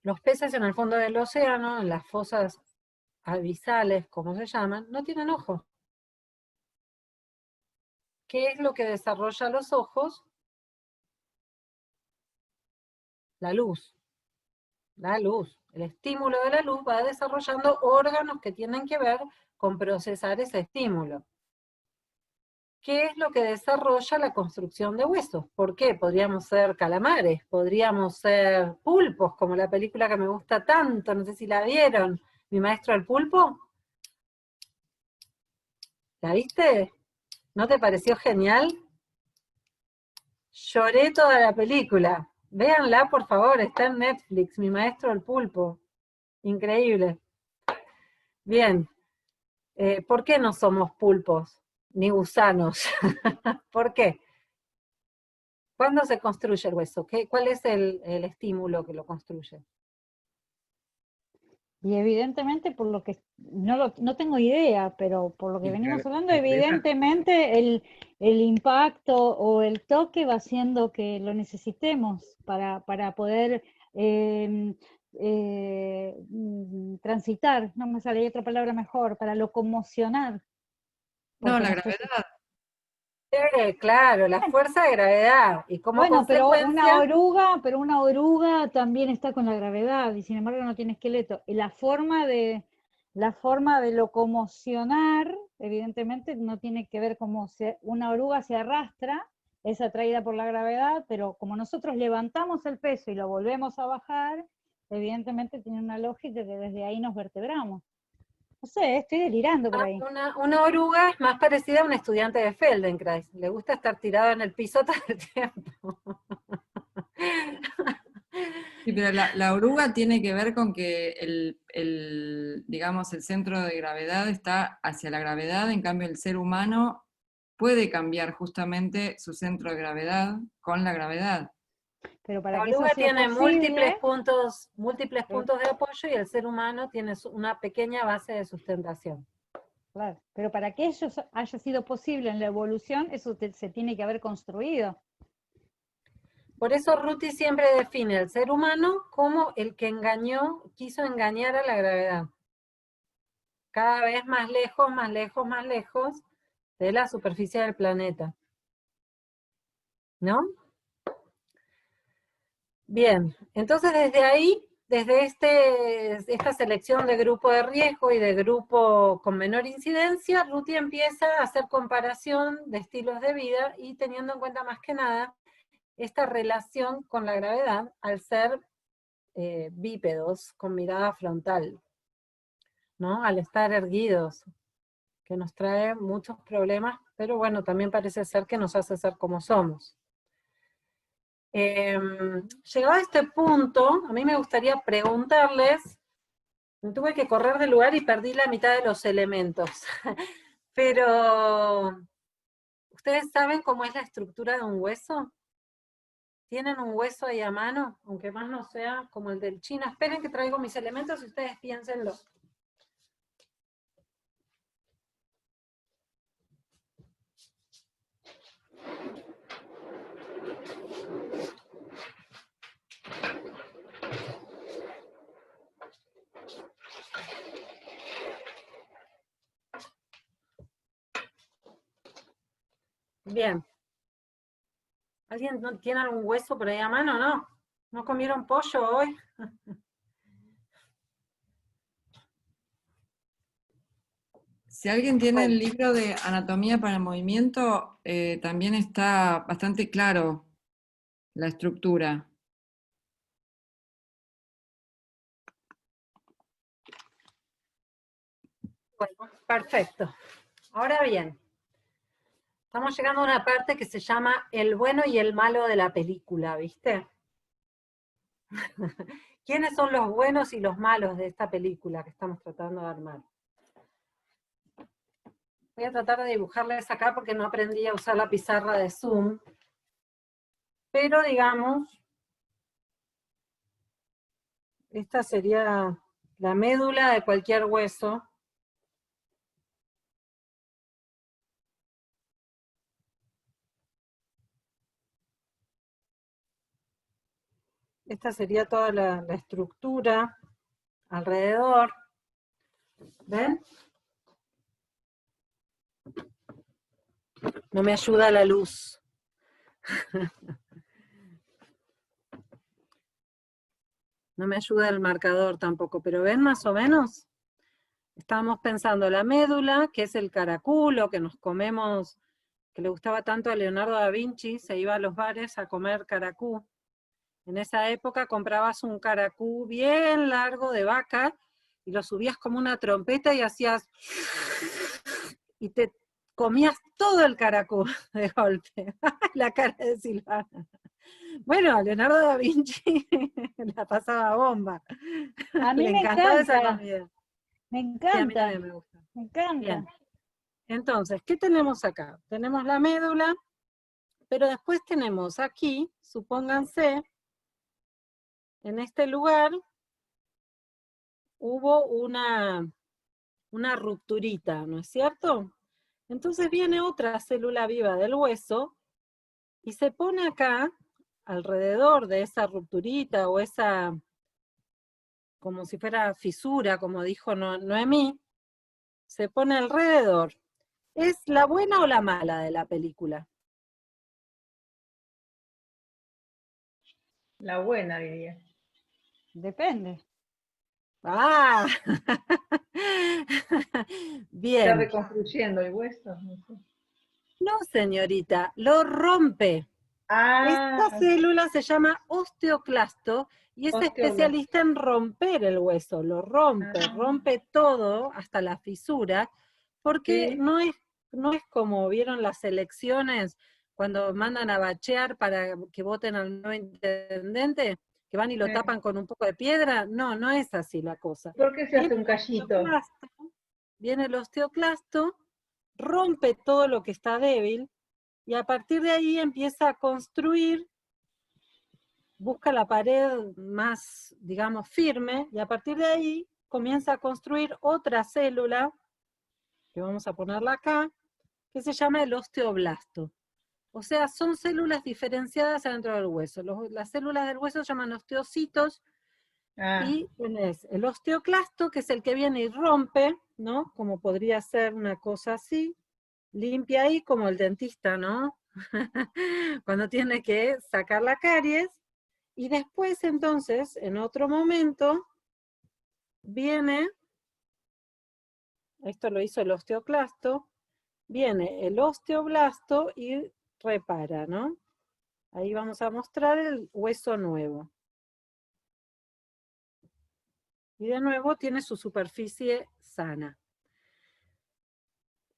Los peces en el fondo del océano, en las fosas abisales, como se llaman, no tienen ojos. ¿Qué es lo que desarrolla los ojos? La luz. La luz. El estímulo de la luz va desarrollando órganos que tienen que ver con procesar ese estímulo. ¿Qué es lo que desarrolla la construcción de huesos? ¿Por qué? Podríamos ser calamares, podríamos ser pulpos, como la película que me gusta tanto, no sé si la vieron, Mi maestro el pulpo. ¿La viste? ¿No te pareció genial? Lloré toda la película. Véanla, por favor, está en Netflix, Mi maestro el pulpo. Increíble. Bien. ¿Por qué no somos pulpos? Ni gusanos. ¿Por qué? ¿Cuándo se construye el hueso? ¿Cuál es el estímulo que lo construye? Y evidentemente, por lo que no tengo idea, pero por lo que venimos hablando, evidentemente el impacto o el toque va haciendo que lo necesitemos para poder transitar, no me sale otra palabra mejor, para locomocionar. No, la gravedad. Claro, la fuerza de gravedad. Y como bueno, consecuencia... pero una oruga también está con la gravedad, y sin embargo no tiene esqueleto. Y la forma de locomocionar, evidentemente, no tiene que ver como una oruga se arrastra, es atraída por la gravedad, pero como nosotros levantamos el peso y lo volvemos a bajar, evidentemente tiene una lógica que desde ahí nos vertebramos. No sé, estoy delirando por ahí. Una oruga es más parecida a un estudiante de Feldenkrais. Le gusta estar tirado en el piso todo el tiempo. Sí, pero la oruga tiene que ver con que digamos, el centro de gravedad está hacia la gravedad, en cambio el ser humano puede cambiar justamente su centro de gravedad con la gravedad. Pero para la que eso oruga sea tiene posible, múltiples puntos de apoyo, y el ser humano tiene una pequeña base de sustentación. Claro, pero para que eso haya sido posible en la evolución, eso se tiene que haber construido. Por eso Ruti siempre define al ser humano como el que quiso engañar a la gravedad. Cada vez más lejos, más lejos, más lejos de la superficie del planeta. ¿No? Bien, entonces desde ahí, desde esta selección de grupo de riesgo y de grupo con menor incidencia, Ruti empieza a hacer comparación de estilos de vida y teniendo en cuenta más que nada esta relación con la gravedad al ser bípedos con mirada frontal, ¿no? Al estar erguidos, que nos trae muchos problemas, pero bueno, también parece ser que nos hace ser como somos. Llegado a este punto, a mí me gustaría preguntarles, me tuve que correr del lugar y perdí la mitad de los elementos, pero ¿ustedes saben cómo es la estructura de un hueso? ¿Tienen un hueso ahí a mano? Aunque más no sea como el del China. Esperen que traigo mis elementos y ustedes piénsenlo. Bien. ¿Alguien tiene algún hueso por ahí a mano? ¿No? ¿No comieron pollo hoy? Si alguien tiene Bueno. el libro de Anatomía para el Movimiento, también está bastante claro la estructura. Bueno, perfecto. Ahora bien, estamos llegando a una parte que se llama el bueno y el malo de la película, ¿viste? ¿Quiénes son los buenos y los malos de esta película que estamos tratando de armar? Voy a tratar de dibujarles acá porque no aprendí a usar la pizarra de Zoom. Pero digamos, esta sería la médula de cualquier hueso. Esta sería toda la estructura alrededor. ¿Ven? No me ayuda la luz. No me ayuda el marcador tampoco, pero ¿ven más o menos? Estábamos pensando la médula, que es el caraculo que nos comemos, que le gustaba tanto a Leonardo da Vinci, se iba a los bares a comer caracú. En esa época comprabas un caracú bien largo de vaca y lo subías como una trompeta y hacías... y te comías todo el caracú de golpe. La cara de Silvana. Bueno, Leonardo da Vinci la pasaba bomba. A mí Le me encantaba esa encanta. comida. Me Sí, a mí encanta. también me gusta. Me encanta. Bien. Entonces, ¿qué tenemos acá? Tenemos la médula, pero después tenemos aquí, supónganse, en este lugar hubo una rupturita, ¿no es cierto? Entonces viene otra célula viva del hueso y se pone acá, alrededor de esa rupturita o esa, como si fuera fisura, como dijo Noemí, se pone alrededor. ¿Es la buena o la mala de la película? La buena, diría. Depende. ¡Ah! Está Bien. reconstruyendo el hueso. No sé. No, señorita, lo rompe. Esta célula se llama osteoclasto y es especialista en romper el hueso, lo rompe todo hasta la fisura, porque Sí. no es como vieron las elecciones cuando mandan a bachear para que voten al nuevo intendente, que van y lo tapan con un poco de piedra. No, no es así la cosa. ¿Por qué se hace un callito? Viene el osteoclasto, rompe todo lo que está débil, y a partir de ahí empieza a construir, busca la pared más, digamos, firme, y a partir de ahí comienza a construir otra célula, que vamos a ponerla acá, que se llama el osteoblasto. O sea, son células diferenciadas dentro del hueso. Las células del hueso se llaman osteocitos, y tenés el osteoclasto, que es el que viene y rompe, ¿no? Como podría ser una cosa así, limpia ahí como el dentista, ¿no? Cuando tiene que sacar la caries, Y después entonces, en otro momento, viene, esto lo hizo el osteoclasto, viene el osteoblasto y repara, ¿no? Ahí vamos a mostrar el hueso nuevo. Y de nuevo tiene su superficie sana.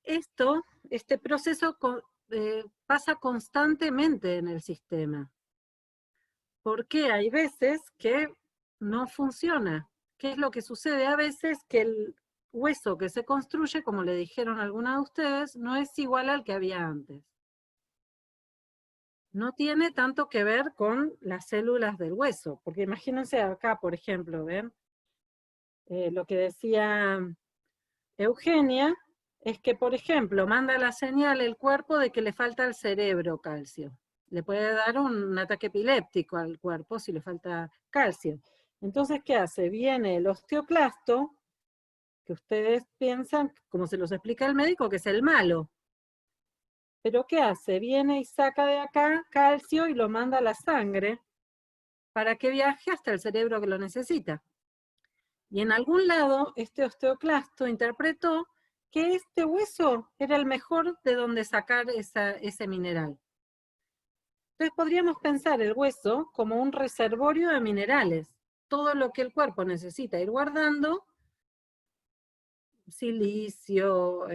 Este proceso pasa constantemente en el sistema. Porque hay veces que no funciona. ¿Qué es lo que sucede? A veces que el hueso que se construye, como le dijeron algunas de ustedes, no es igual al que había antes. No tiene tanto que ver con las células del hueso, porque imagínense acá, por ejemplo, ¿ven? Lo que decía Eugenia, es que, por ejemplo, manda la señal el cuerpo de que le falta al cerebro calcio. Le puede dar un ataque epiléptico al cuerpo si le falta calcio. Entonces, ¿qué hace? Viene el osteoclasto, que ustedes piensan, como se los explica el médico, que es el malo. Pero ¿qué hace? Viene y saca de acá calcio y lo manda a la sangre para que viaje hasta el cerebro que lo necesita. Y en algún lado, este osteoclasto interpretó que este hueso era el mejor de donde sacar ese mineral. Entonces podríamos pensar el hueso como un reservorio de minerales. Todo lo que el cuerpo necesita ir guardando, silicio,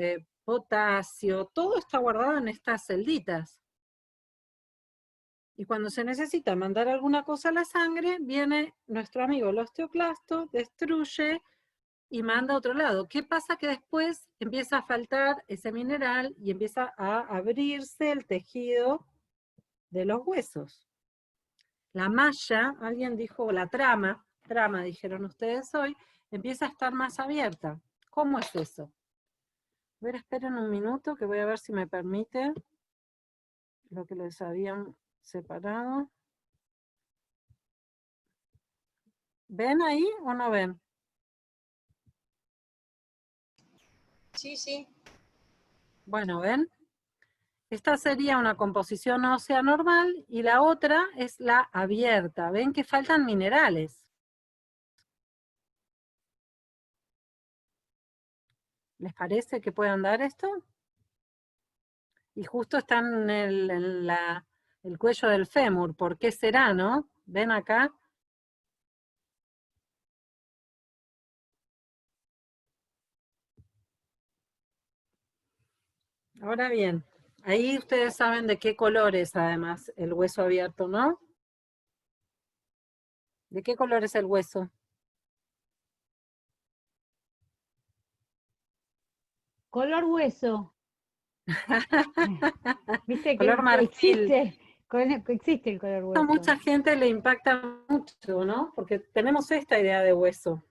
potasio, todo está guardado en estas celditas. Y cuando se necesita mandar alguna cosa a la sangre, viene nuestro amigo el osteoclasto, destruye y manda a otro lado. ¿Qué pasa? Que después empieza a faltar ese mineral y empieza a abrirse el tejido de los huesos. La malla, alguien dijo, la trama dijeron ustedes hoy, empieza a estar más abierta. ¿Cómo es eso? A ver, esperen un minuto que voy a ver si me permite lo que les habían separado. ¿Ven ahí o no ven? Sí, sí. Bueno, ¿ven? Esta sería una composición ósea normal y la otra es la abierta. ¿Ven que faltan minerales? ¿Les parece que puedan dar esto? Y justo están en el cuello del fémur. ¿Por qué será, no? ¿Ven acá? Ahora bien, ahí ustedes saben de qué color es además el hueso abierto, ¿no? ¿De qué color es el hueso? Color hueso. Viste Color que marfil. existe el color hueso. A mucha gente le impacta mucho, ¿no? Porque tenemos esta idea de hueso.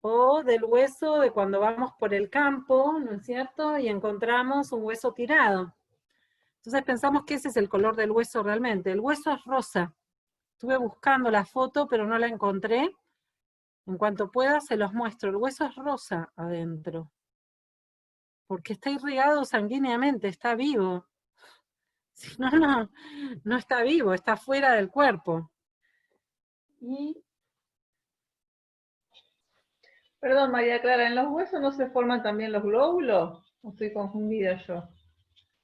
O del hueso de cuando vamos por el campo, ¿no es cierto? Y encontramos un hueso tirado. Entonces pensamos que ese es el color del hueso realmente. El hueso es rosa. Estuve buscando la foto, pero no la encontré. En cuanto pueda se los muestro. El hueso es rosa adentro. Porque está irrigado sanguíneamente, está vivo. Si no, no está vivo, está fuera del cuerpo. Y Perdón, María Clara, ¿en los huesos no se forman también los glóbulos? ¿O estoy confundida yo?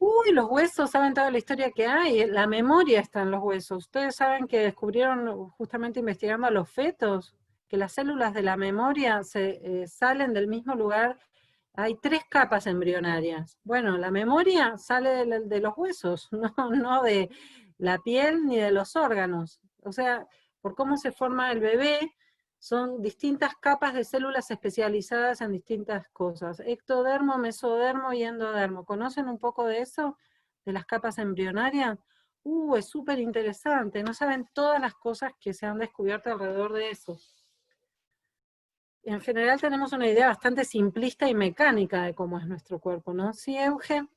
uy, los huesos, ¿saben toda la historia que hay? La memoria está en los huesos. Ustedes saben que descubrieron, justamente investigando a los fetos, que las células de la memoria salen del mismo lugar. Hay 3 capas embrionarias. Bueno, la memoria sale de los huesos, no de la piel ni de los órganos. O sea, por cómo se forma el bebé, son distintas capas de células especializadas en distintas cosas. Ectodermo, mesodermo y endodermo. ¿Conocen un poco de eso? ¿De las capas embrionarias? Es súper interesante. No saben todas las cosas que se han descubierto alrededor de eso. En general tenemos una idea bastante simplista y mecánica de cómo es nuestro cuerpo, ¿no? ¿Sí, Euge?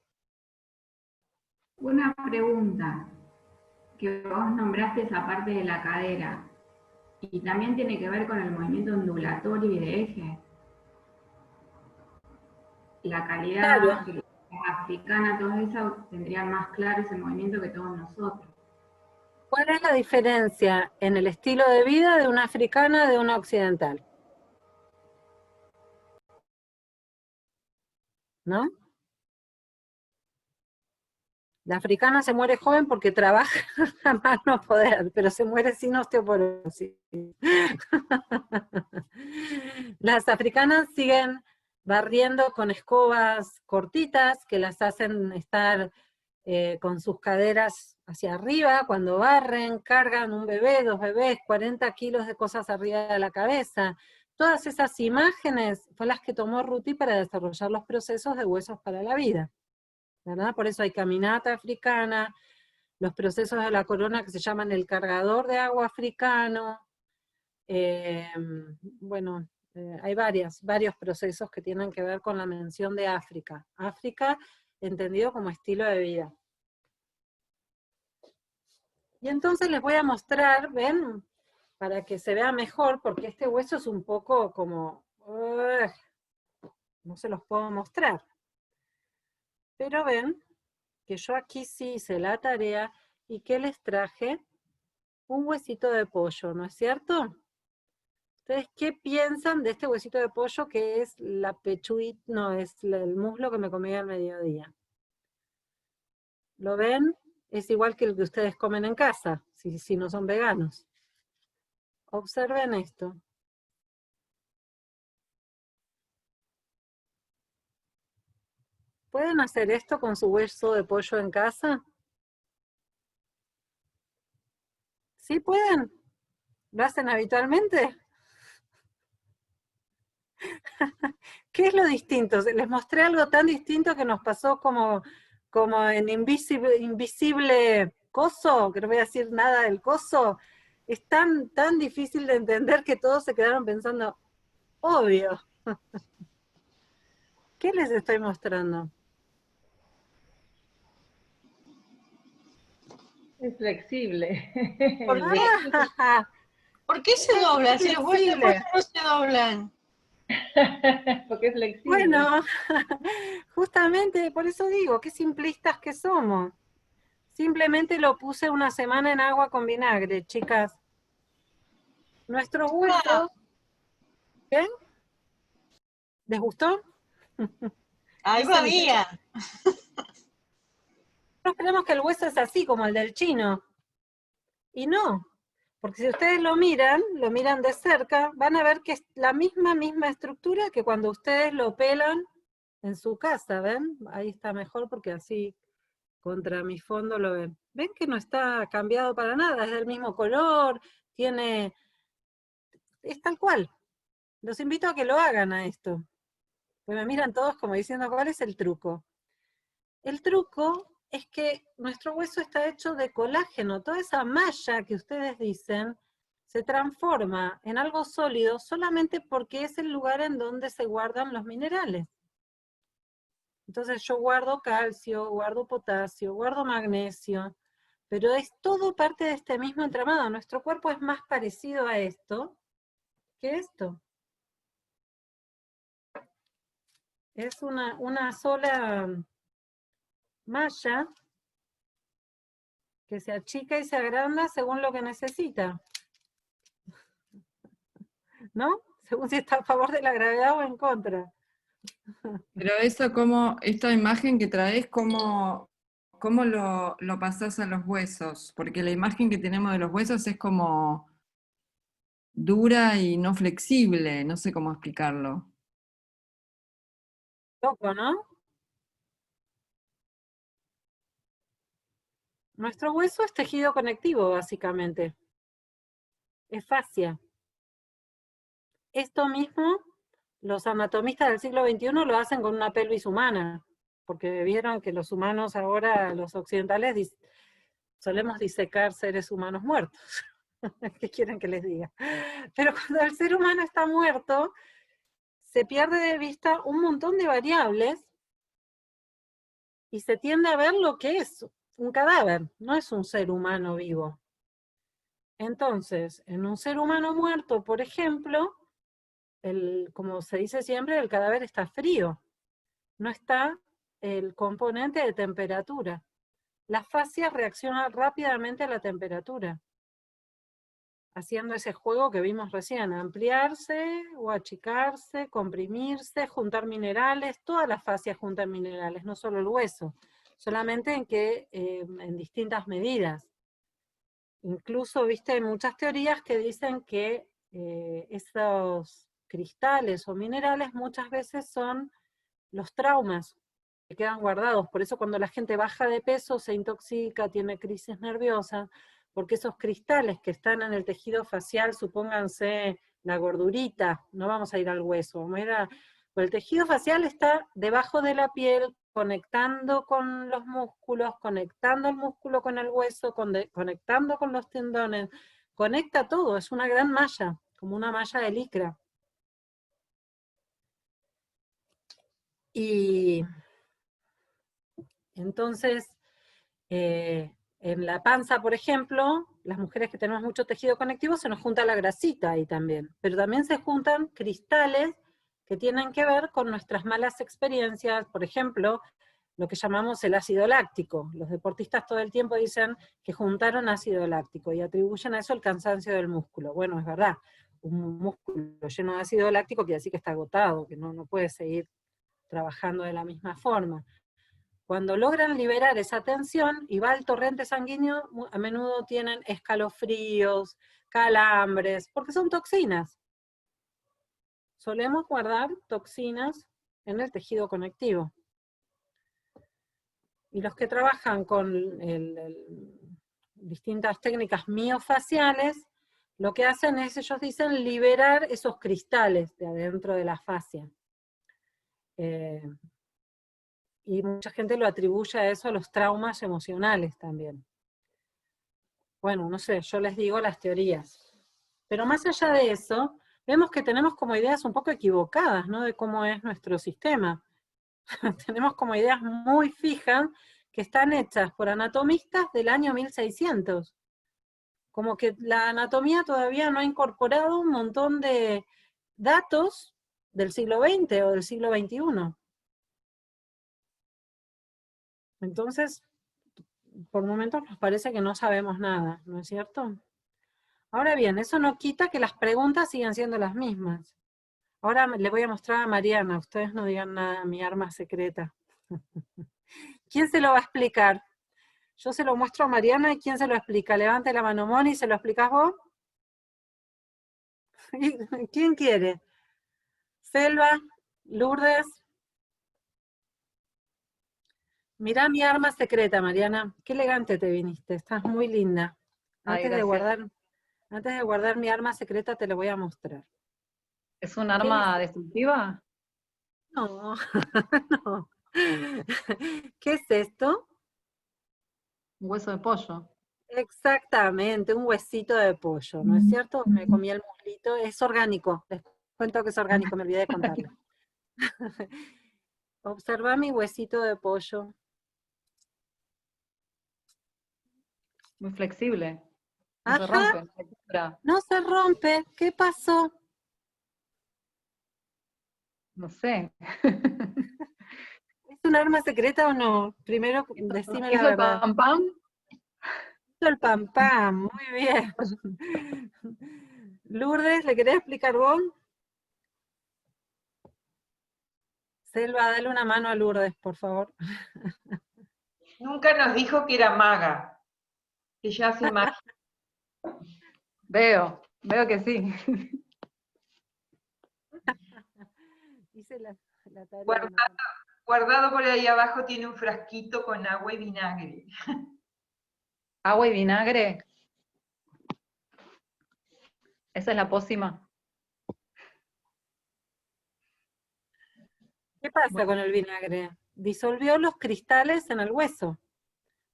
Una pregunta que vos nombraste esa parte de la cadera y también tiene que ver con el movimiento ondulatorio y de eje. La calidad Claro. africana, todas esas tendrían más claro ese movimiento que todos nosotros. ¿Cuál es la diferencia en el estilo de vida de una africana de una occidental? ¿No? La africana se muere joven porque trabaja a más no poder, pero se muere sin osteoporosis. Las africanas siguen barriendo con escobas cortitas que las hacen estar con sus caderas hacia arriba cuando barren, cargan un bebé, 2 bebés, 40 kilos de cosas arriba de la cabeza. Todas esas imágenes fue las que tomó Ruti para desarrollar los procesos de huesos para la vida, ¿verdad? Por eso hay caminata africana, los procesos de la corona que se llaman el cargador de agua africano, bueno, hay varios procesos que tienen que ver con la mención de África. África entendido como estilo de vida. Y entonces les voy a mostrar, ¿ven? Para que se vea mejor, porque este hueso es un poco como... no se los puedo mostrar. Pero ven que yo aquí sí hice la tarea y que les traje un huesito de pollo, ¿no es cierto? ¿Ustedes qué piensan de este huesito de pollo que es la pechuita, no, es el muslo que me comí al mediodía? ¿Lo ven? Es igual que el que ustedes comen en casa, si no son veganos. Observen esto. ¿Pueden hacer esto con su hueso de pollo en casa? ¿Sí pueden? ¿Lo hacen habitualmente? ¿Qué es lo distinto? Les mostré algo tan distinto que nos pasó como en Invisible Coso, que no voy a decir nada del coso. Es tan difícil de entender que todos se quedaron pensando, obvio. ¿Qué les estoy mostrando? Es flexible. ¿Por qué se doblan? Si los huesos de pollo no se doblan. Porque es flexible. Bueno, justamente por eso digo, qué simplistas que somos. Simplemente lo puse una semana en agua con vinagre, chicas. Nuestros huesos... ¿Qué? ¿Les gustó? Algo había. Nosotros creemos que el hueso es así, como el del chino. Y no, porque si ustedes lo miran de cerca, van a ver que es la misma estructura que cuando ustedes lo pelan en su casa, ¿ven? Ahí está mejor porque así contra mi fondo lo ven. ¿Ven que no está cambiado para nada? Es del mismo color, es tal cual. Los invito a que lo hagan a esto. Pues me miran todos como diciendo, ¿cuál es el truco? El truco es que nuestro hueso está hecho de colágeno. Toda esa malla que ustedes dicen se transforma en algo sólido solamente porque es el lugar en donde se guardan los minerales. Entonces yo guardo calcio, guardo potasio, guardo magnesio, pero es todo parte de este mismo entramado. Nuestro cuerpo es más parecido a esto que esto. Es una sola malla que se achica y se agranda según lo que necesita. ¿No? Según si está a favor de la gravedad o en contra. Pero eso como, esta imagen que traes, ¿cómo lo pasás a los huesos? Porque la imagen que tenemos de los huesos es como dura y no flexible, no sé cómo explicarlo. Loco, ¿no? Nuestro hueso es tejido conectivo, básicamente. Es fascia. Esto mismo, los anatomistas del siglo XXI lo hacen con una pelvis humana, porque vieron que los humanos ahora, los occidentales, solemos disecar seres humanos muertos. ¿Qué quieren que les diga? Pero cuando el ser humano está muerto, se pierde de vista un montón de variables y se tiende a ver lo que es un cadáver, no es un ser humano vivo. Entonces, en un ser humano muerto, por ejemplo, como se dice siempre, el cadáver está frío, no está el componente de temperatura. la fascia reacciona rápidamente a la temperatura, haciendo ese juego que vimos recién, ampliarse o achicarse, comprimirse, juntar minerales, todas las fascias juntan minerales, no solo el hueso, solamente en que en distintas medidas. Incluso, viste, hay muchas teorías que dicen que esos cristales o minerales muchas veces son los traumas que quedan guardados. Por eso cuando la gente baja de peso, se intoxica, tiene crisis nerviosa, porque esos cristales que están en el tejido facial, supónganse la gordurita, no vamos a ir al hueso, vamos a ir pues el tejido facial está debajo de la piel, conectando con los músculos, conectando el músculo con el hueso, conectando con los tendones, conecta todo, es una gran malla, como una malla de licra. Y entonces, en la panza, por ejemplo, las mujeres que tenemos mucho tejido conectivo, se nos junta la grasita ahí también, pero también se juntan cristales que tienen que ver con nuestras malas experiencias, por ejemplo, lo que llamamos el ácido láctico. Los deportistas todo el tiempo dicen que juntaron ácido láctico y atribuyen a eso el cansancio del músculo. Bueno, es verdad, un músculo lleno de ácido láctico quiere decir que está agotado, que no puede seguir trabajando de la misma forma. Cuando logran liberar esa tensión y va al torrente sanguíneo, a menudo tienen escalofríos, calambres, porque son toxinas. Solemos guardar toxinas en el tejido conectivo. Y los que trabajan con distintas técnicas miofaciales, lo que hacen es, ellos dicen, liberar esos cristales de adentro de la fascia. Y mucha gente lo atribuye a eso, a los traumas emocionales también. Bueno, no sé, yo les digo las teorías. Pero más allá de eso, vemos que tenemos como ideas un poco equivocadas, ¿no?, de cómo es nuestro sistema. Tenemos como ideas muy fijas que están hechas por anatomistas del año 1600. Como que la anatomía todavía no ha incorporado un montón de datos del siglo XX o del siglo XXI. Entonces, por momentos nos parece que no sabemos nada, ¿no es cierto? Ahora bien, eso no quita que las preguntas sigan siendo las mismas. Ahora le voy a mostrar a Mariana, ustedes no digan nada, mi arma secreta. ¿Quién se lo va a explicar? Yo se lo muestro a Mariana, ¿y quién se lo explica? Levante la mano, Moni, ¿se lo explicás vos? ¿Quién quiere? Selva, Lourdes. Mirá mi arma secreta, Mariana. Qué elegante te viniste, estás muy linda. Ay, Antes de gracias. guardar mi arma secreta te lo voy a mostrar. ¿Es un arma destructiva? No, no. ¿Qué es esto? Un hueso de pollo. Exactamente, un huesito de pollo, ¿no es cierto? Me comí el muslito, es orgánico, les cuento que es orgánico, me olvidé de contarlo. Observa mi huesito de pollo. Muy flexible. No se Ajá, rompe. no se rompe, ¿qué pasó? No sé. ¿Es un arma secreta o no? Primero decime la ¿Hizo el verdad. pam pam? Hizo el pam pam, muy bien. Lourdes, ¿le querés explicar vos? Selva, dale una mano a Lourdes, por favor. Nunca nos dijo que era maga, que ella hace magia. Veo que sí. Hice la tarea. Guardado por ahí abajo tiene un frasquito con agua y vinagre. ¿Agua y vinagre? ¿Esa es la pócima? ¿Qué pasa con el vinagre? Disolvió los cristales en el hueso,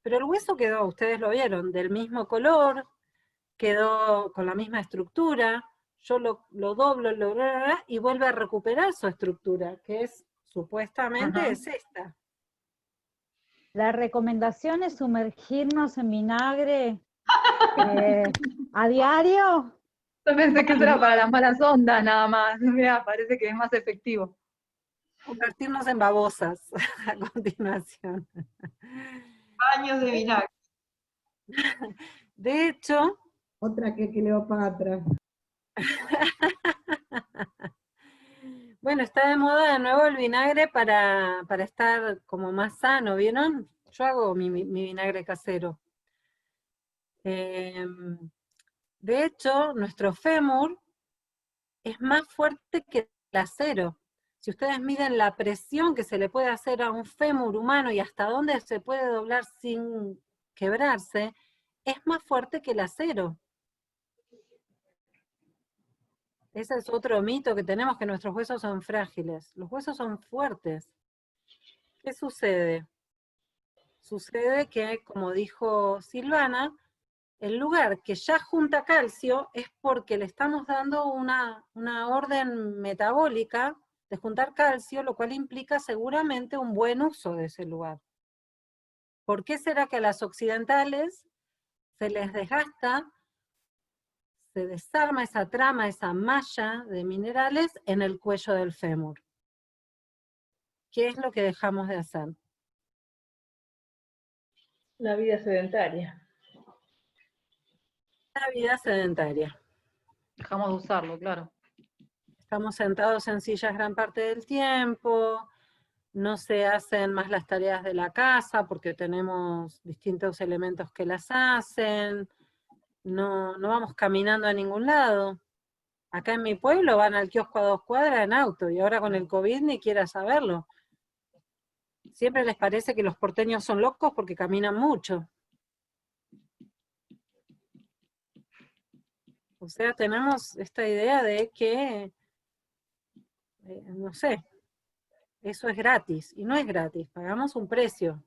pero el hueso quedó, ustedes lo vieron, del mismo color, quedó con la misma estructura, yo lo doblo, y vuelve a recuperar su estructura, que es, supuestamente, es esta. La recomendación es sumergirnos en vinagre a diario. Yo pensé que eso era para las malas ondas nada más. Mira, parece que es más efectivo. Convertirnos en babosas a continuación. Baños de vinagre. De hecho, Otra que Cleopatra. bueno, está de moda de nuevo el vinagre para estar como más sano, ¿vieron? Yo hago mi vinagre casero. De hecho, nuestro fémur es más fuerte que el acero. Si ustedes miden la presión que se le puede hacer a un fémur humano y hasta dónde se puede doblar sin quebrarse, es más fuerte que el acero. Ese es otro mito que tenemos, que nuestros huesos son frágiles. Los huesos son fuertes. ¿Qué sucede? Sucede que, como dijo Silvana, el lugar que ya junta calcio es porque le estamos dando una orden metabólica de juntar calcio, lo cual implica seguramente un buen uso de ese lugar. ¿Por qué será que a las occidentales se les desgasta, se desarma esa trama, esa malla de minerales en el cuello del fémur? ¿Qué es lo que dejamos de hacer? La vida sedentaria. La vida sedentaria. Dejamos de usarlo, claro. Estamos sentados en sillas gran parte del tiempo, no se hacen más las tareas de la casa porque tenemos distintos elementos que las hacen, no vamos caminando a ningún lado. Acá en mi pueblo van al kiosco a 2 cuadras en auto, y ahora con el COVID ni quiera saberlo. Siempre les parece que los porteños son locos porque caminan mucho. O sea, tenemos esta idea de que, no sé, eso es gratis, y no es gratis, pagamos un precio.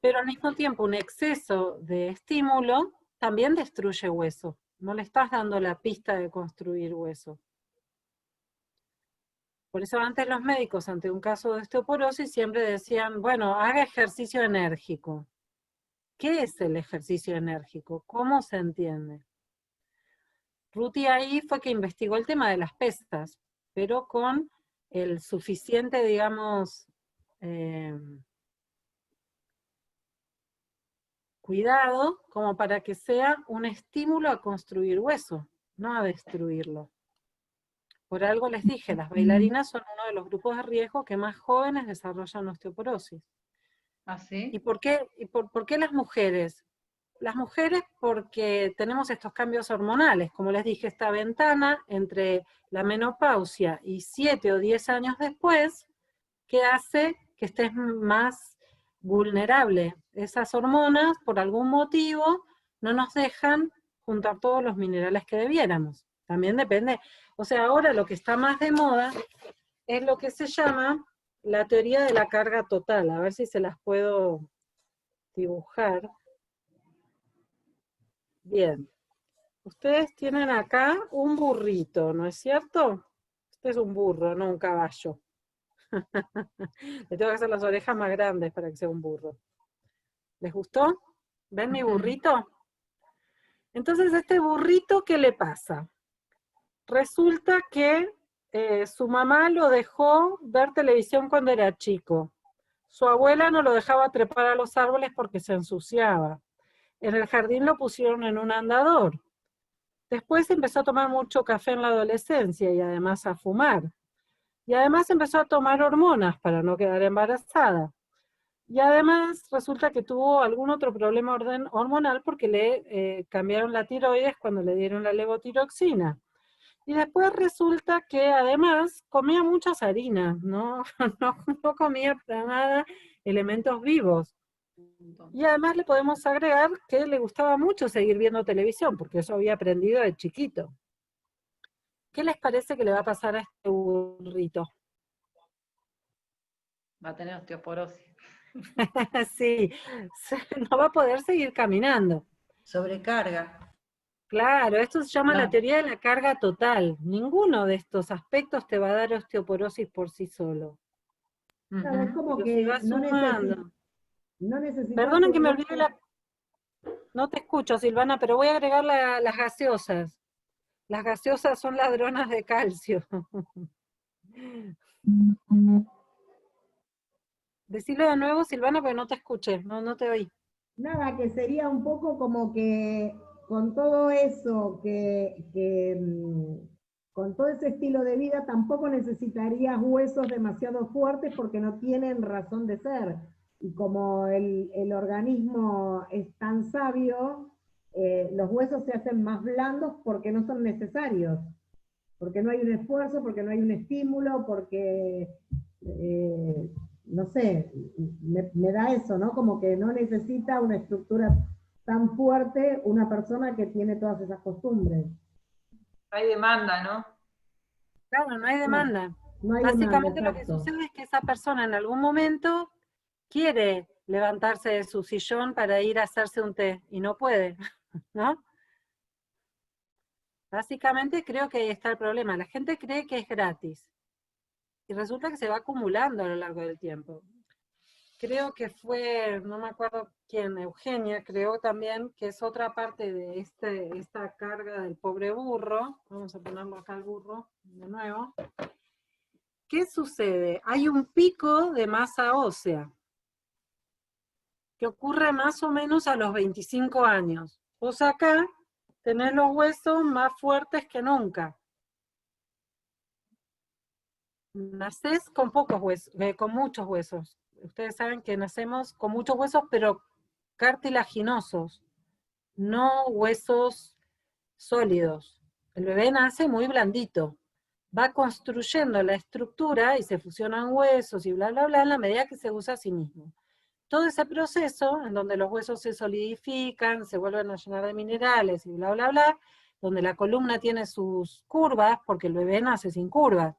Pero al mismo tiempo un exceso de estímulo también destruye hueso. No le estás dando la pista de construir hueso. Por eso antes los médicos, ante un caso de osteoporosis, siempre decían, bueno, haga ejercicio enérgico. ¿Qué es el ejercicio enérgico? ¿Cómo se entiende? Ruti ahí fue que investigó el tema de las pesas, pero con el suficiente, digamos, cuidado como para que sea un estímulo a construir hueso, no a destruirlo. Por algo les dije, las bailarinas son uno de los grupos de riesgo que más jóvenes desarrollan osteoporosis. ¿Ah, sí? ¿Y por qué las mujeres? Las mujeres porque tenemos estos cambios hormonales, como les dije, esta ventana entre la menopausia y 7 o 10 años después, que hace que estés más vulnerable. Esas hormonas, por algún motivo, no nos dejan juntar todos los minerales que debiéramos. También depende, o sea, ahora lo que está más de moda es lo que se llama la teoría de la carga total. A ver si se las puedo dibujar. Bien. Ustedes tienen acá un burrito, ¿no es cierto? Este es un burro, no un caballo. Le tengo que hacer las orejas más grandes para que sea un burro. ¿Les gustó? ¿Ven mi burrito? Entonces, este burrito, ¿qué le pasa? Resulta que su mamá lo dejó ver televisión cuando era chico. Su abuela no lo dejaba trepar a los árboles porque se ensuciaba. En el jardín lo pusieron en un andador. Después empezó a tomar mucho café en la adolescencia y además a fumar. Y además empezó a tomar hormonas para no quedar embarazada. Y además resulta que tuvo algún otro problema hormonal porque le cambiaron la tiroides cuando le dieron la levotiroxina. Y después resulta que además comía muchas harinas, no comía para nada elementos vivos. Y además le podemos agregar que le gustaba mucho seguir viendo televisión, porque eso había aprendido de chiquito. ¿Qué les parece que le va a pasar a este burrito? Va a tener osteoporosis. Sí, no va a poder seguir caminando. Sobrecarga. Claro, esto se llama la Claro. teoría de la carga total. Ninguno de estos aspectos te va a dar osteoporosis por sí solo. Claro, es como Pero si que vas sumando. no necesitas... Perdonen que me olvidé No te escucho, Silvana, pero voy a agregar las gaseosas. Las gaseosas son ladronas de calcio. Decilo de nuevo, Silvana, porque no te escuché, no te oí. Nada, que sería un poco como que con todo eso, con todo ese estilo de vida tampoco necesitarías huesos demasiado fuertes porque no tienen razón de ser. Y como el organismo es tan sabio, los huesos se hacen más blandos porque no son necesarios. Porque no hay un esfuerzo, porque no hay un estímulo, porque, no sé, me da eso, ¿no? Como que no necesita una estructura tan fuerte una persona que tiene todas esas costumbres. Hay demanda, ¿no? Claro, no hay demanda. No hay Básicamente demanda, lo que exacto. sucede es que esa persona en algún momento quiere levantarse de su sillón para ir a hacerse un té y no puede, ¿no? Básicamente creo que ahí está el problema. La gente cree que es gratis y resulta que se va acumulando a lo largo del tiempo. Creo que fue, no me acuerdo quién, Eugenia, creo también que es otra parte de esta carga del pobre burro. Vamos a ponerlo acá al burro de nuevo. ¿Qué sucede? Hay un pico de masa ósea que ocurre más o menos a los 25 años. Vos acá tenés los huesos más fuertes que nunca. Nacés con pocos huesos, con muchos huesos. Ustedes saben que nacemos con muchos huesos, pero cartilaginosos, no huesos sólidos. El bebé nace muy blandito. Va construyendo la estructura y se fusionan huesos y bla, bla, bla, en la medida que se usa a sí mismo. Todo ese proceso, en donde los huesos se solidifican, se vuelven a llenar de minerales y bla, bla, bla, donde la columna tiene sus curvas, porque el bebé nace sin curvas,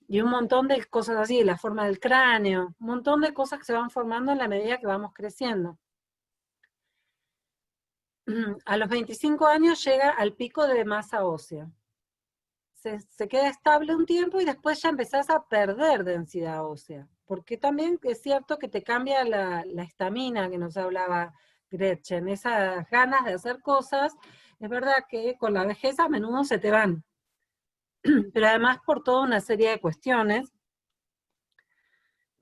y un montón de cosas así, la forma del cráneo, un montón de cosas que se van formando en la medida que vamos creciendo. A los 25 años llega al pico de masa ósea. Se queda estable un tiempo y después ya empezás a perder densidad ósea. Porque también es cierto que te cambia la estamina que nos hablaba Gretchen, esas ganas de hacer cosas, es verdad que con la vejez a menudo se te van. Pero además por toda una serie de cuestiones,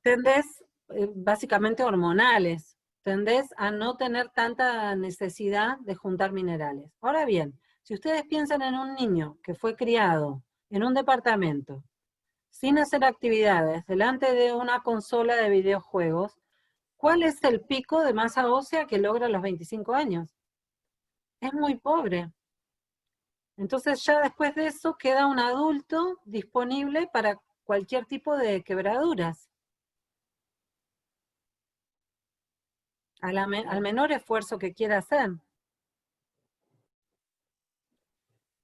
tendés, básicamente hormonales, tendés a no tener tanta necesidad de juntar minerales. Ahora bien, si ustedes piensan en un niño que fue criado en un departamento, sin hacer actividades, delante de una consola de videojuegos, ¿cuál es el pico de masa ósea que logra a los 25 años? Es muy pobre. Entonces ya después de eso queda un adulto disponible para cualquier tipo de quebraduras. Al menor esfuerzo que quiera hacer.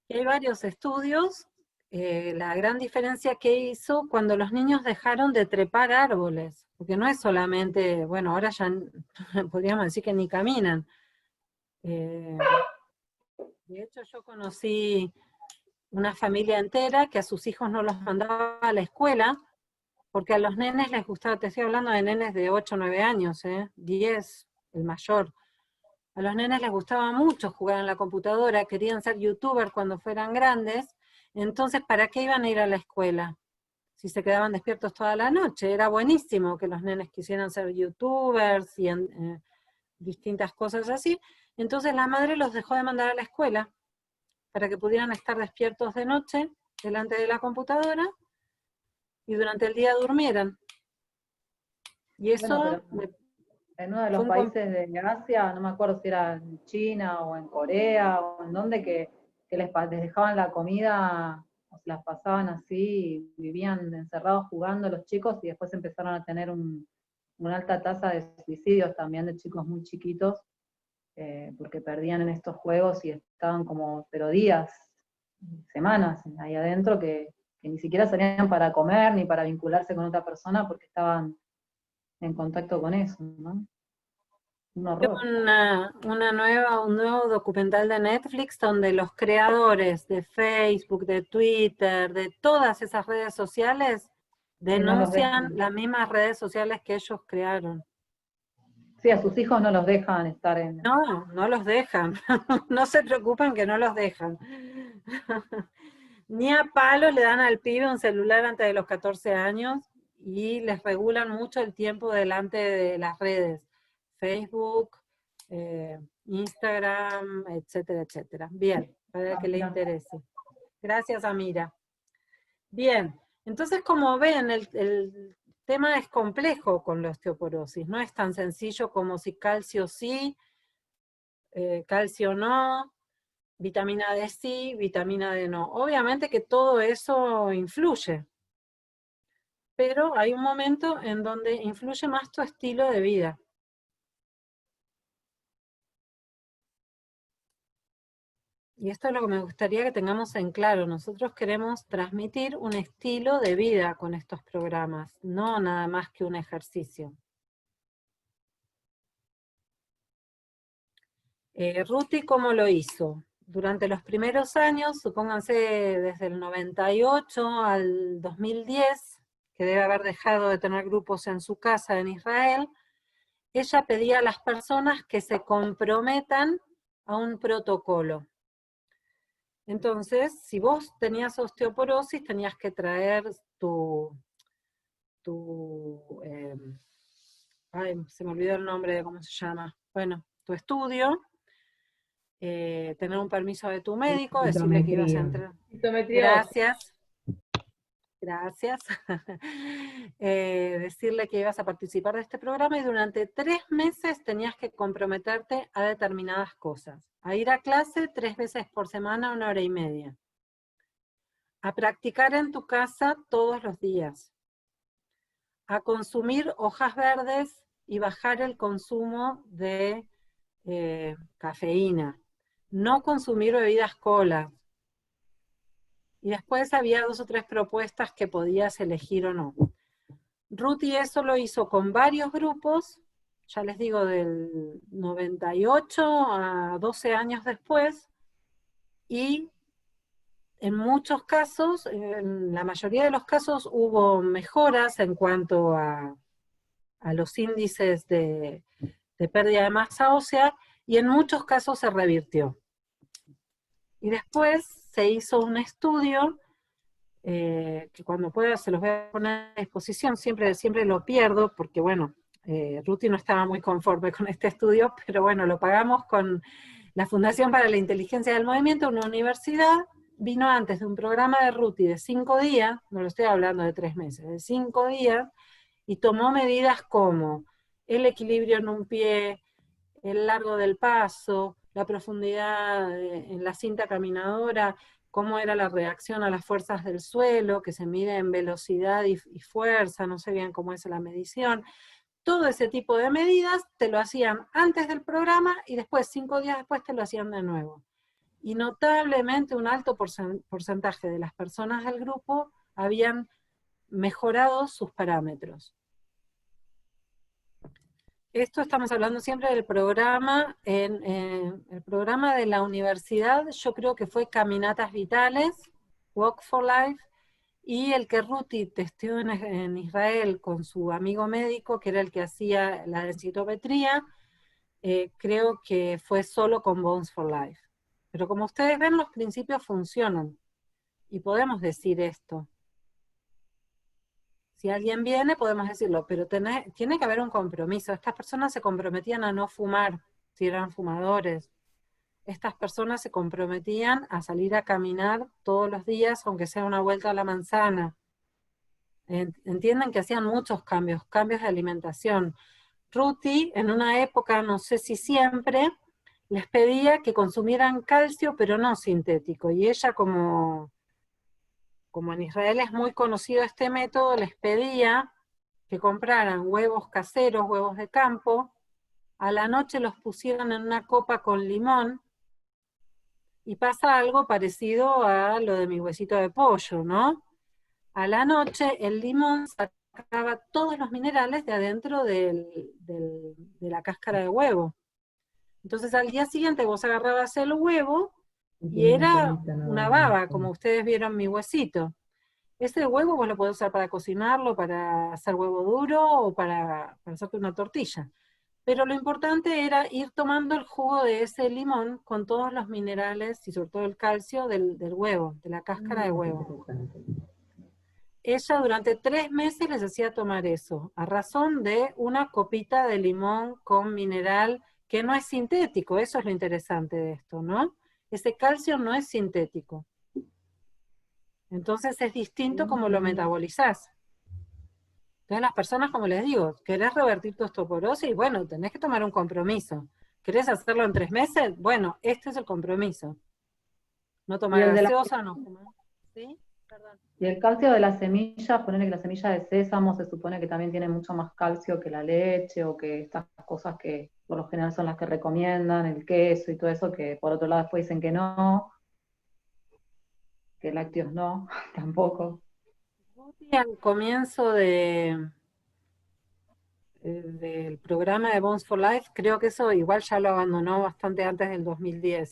Y hay varios estudios, la gran diferencia que hizo cuando los niños dejaron de trepar árboles, porque no es solamente, bueno, ahora ya podríamos decir que ni caminan. De hecho yo conocí una familia entera que a sus hijos no los mandaba a la escuela, porque a los nenes les gustaba, te estoy hablando de nenes de 8 o 9 años, 10, el mayor. A los nenes les gustaba mucho jugar en la computadora, querían ser youtubers cuando fueran grandes, entonces ¿para qué iban a ir a la escuela? Si se quedaban despiertos toda la noche, era buenísimo que los nenes quisieran ser youtubers y distintas cosas así, entonces la madre los dejó de mandar a la escuela, para que pudieran estar despiertos de noche, delante de la computadora, y durante el día durmieran. Y eso... Bueno, en uno de los países de Asia, no me acuerdo si era en China o en Corea o en donde, que les dejaban la comida, o se las pasaban así, y vivían encerrados jugando los chicos, y después empezaron a tener una alta tasa de suicidios también de chicos muy chiquitos, porque perdían en estos juegos y estaban como, pero días, semanas ahí adentro, que ni siquiera salían para comer ni para vincularse con otra persona porque estaban en contacto con eso, ¿no? Un horror. Un nuevo documental de Netflix donde los creadores de Facebook, de Twitter, de todas esas redes sociales, denuncian las mismas redes sociales que ellos crearon. Sí, a sus hijos no los dejan estar en... No, no los dejan. No se preocupen que no los dejan. Ni a palo le dan al pibe un celular antes de los 14 años, y les regulan mucho el tiempo delante de las redes, Facebook, Instagram, etcétera, etcétera. Bien, para el que le interese. Gracias, Amira. Bien, entonces como ven, el tema es complejo con la osteoporosis, no es tan sencillo como si calcio sí, calcio no, vitamina D sí, vitamina D no. Obviamente que todo eso influye, pero hay un momento en donde influye más tu estilo de vida. Y esto es lo que me gustaría que tengamos en claro. Nosotros queremos transmitir un estilo de vida con estos programas, no nada más que un ejercicio. Ruti, ¿cómo lo hizo? Durante los primeros años, supónganse desde el 98 al 2010, que debe haber dejado de tener grupos en su casa en Israel, ella pedía a las personas que se comprometan a un protocolo. Entonces, si vos tenías osteoporosis, tenías que traer ay, se me olvidó el nombre de cómo se llama. Bueno, tu estudio, tener un permiso de tu médico, decirle que ibas a entrar. Gracias. Gracias. Decirle que ibas a participar de este programa y durante 3 meses tenías que comprometerte a determinadas cosas. A ir a clase 3 veces por semana, 1 hora y media. A practicar en tu casa todos los días. A consumir hojas verdes y bajar el consumo de cafeína. No consumir bebidas cola. Y después había 2 o 3 propuestas que podías elegir o no. Ruti eso lo hizo con varios grupos, ya les digo, del 98 a 12 años después, y en muchos casos, en la mayoría de los casos, hubo mejoras en cuanto a los índices de pérdida de masa ósea, y en muchos casos se revirtió. Y después se hizo un estudio, que cuando pueda se los voy a poner a disposición, siempre lo pierdo, porque bueno, Ruti no estaba muy conforme con este estudio, pero bueno, lo pagamos con la Fundación para la Inteligencia del Movimiento, una universidad, vino antes de un programa de Ruti de 5 días, no lo estoy hablando de 3 meses, de 5 días, y tomó medidas como el equilibrio en un pie, el largo del paso, la profundidad en la cinta caminadora, cómo era la reacción a las fuerzas del suelo, que se mide en velocidad y fuerza, no sé bien cómo es la medición. Todo ese tipo de medidas te lo hacían antes del programa y después, 5 días después, te lo hacían de nuevo. Y notablemente un alto porcentaje de las personas del grupo habían mejorado sus parámetros. Esto estamos hablando siempre del programa, el programa de la universidad, yo creo que fue Caminatas Vitales, Walk for Life, y el que Ruti testeó en Israel con su amigo médico, que era el que hacía la densitometría, creo que fue solo con Bones for Life. Pero como ustedes ven, los principios funcionan, y podemos decir esto. Si alguien viene, podemos decirlo, pero tiene que haber un compromiso. Estas personas se comprometían a no fumar, si eran fumadores. Estas personas se comprometían a salir a caminar todos los días, aunque sea una vuelta a la manzana. Entienden que hacían muchos cambios de alimentación. Ruti, en una época, no sé si siempre, les pedía que consumieran calcio, pero no sintético. Y ella, como en Israel es muy conocido este método, les pedía que compraran huevos caseros, huevos de campo, a la noche los pusieran en una copa con limón, y pasa algo parecido a lo de mi huesito de pollo, ¿no? A la noche el limón sacaba todos los minerales de adentro de la cáscara de huevo. Entonces al día siguiente vos agarrabas el huevo, y era una baba, como ustedes vieron mi huesito. Ese huevo vos lo podés usar para cocinarlo, para hacer huevo duro, o para hacerte una tortilla. Pero lo importante era ir tomando el jugo de ese limón con todos los minerales, y sobre todo el calcio del huevo, de la cáscara de huevo. ella durante 3 meses les hacía tomar eso, a razón de una copita de limón con mineral, que no es sintético, eso es lo interesante de esto, ¿no? Ese calcio no es sintético. Entonces es distinto como lo metabolizás. Entonces las personas, como les digo, querés revertir tu osteoporosis, bueno, tenés que tomar un compromiso. ¿Querés hacerlo en 3 meses? Bueno, este es el compromiso. No tomar el de la- gaseosa, no fumar. ¿Sí? Perdón. Y el calcio de las semillas, ponerle que la semilla de sésamo se supone que también tiene mucho más calcio que la leche o que estas cosas que por lo general son las que recomiendan, el queso y todo eso, que por otro lado después dicen que no, que lácteos no, tampoco. Y al comienzo del programa de Bones for Life, creo que eso igual ya lo abandonó bastante antes del 2010.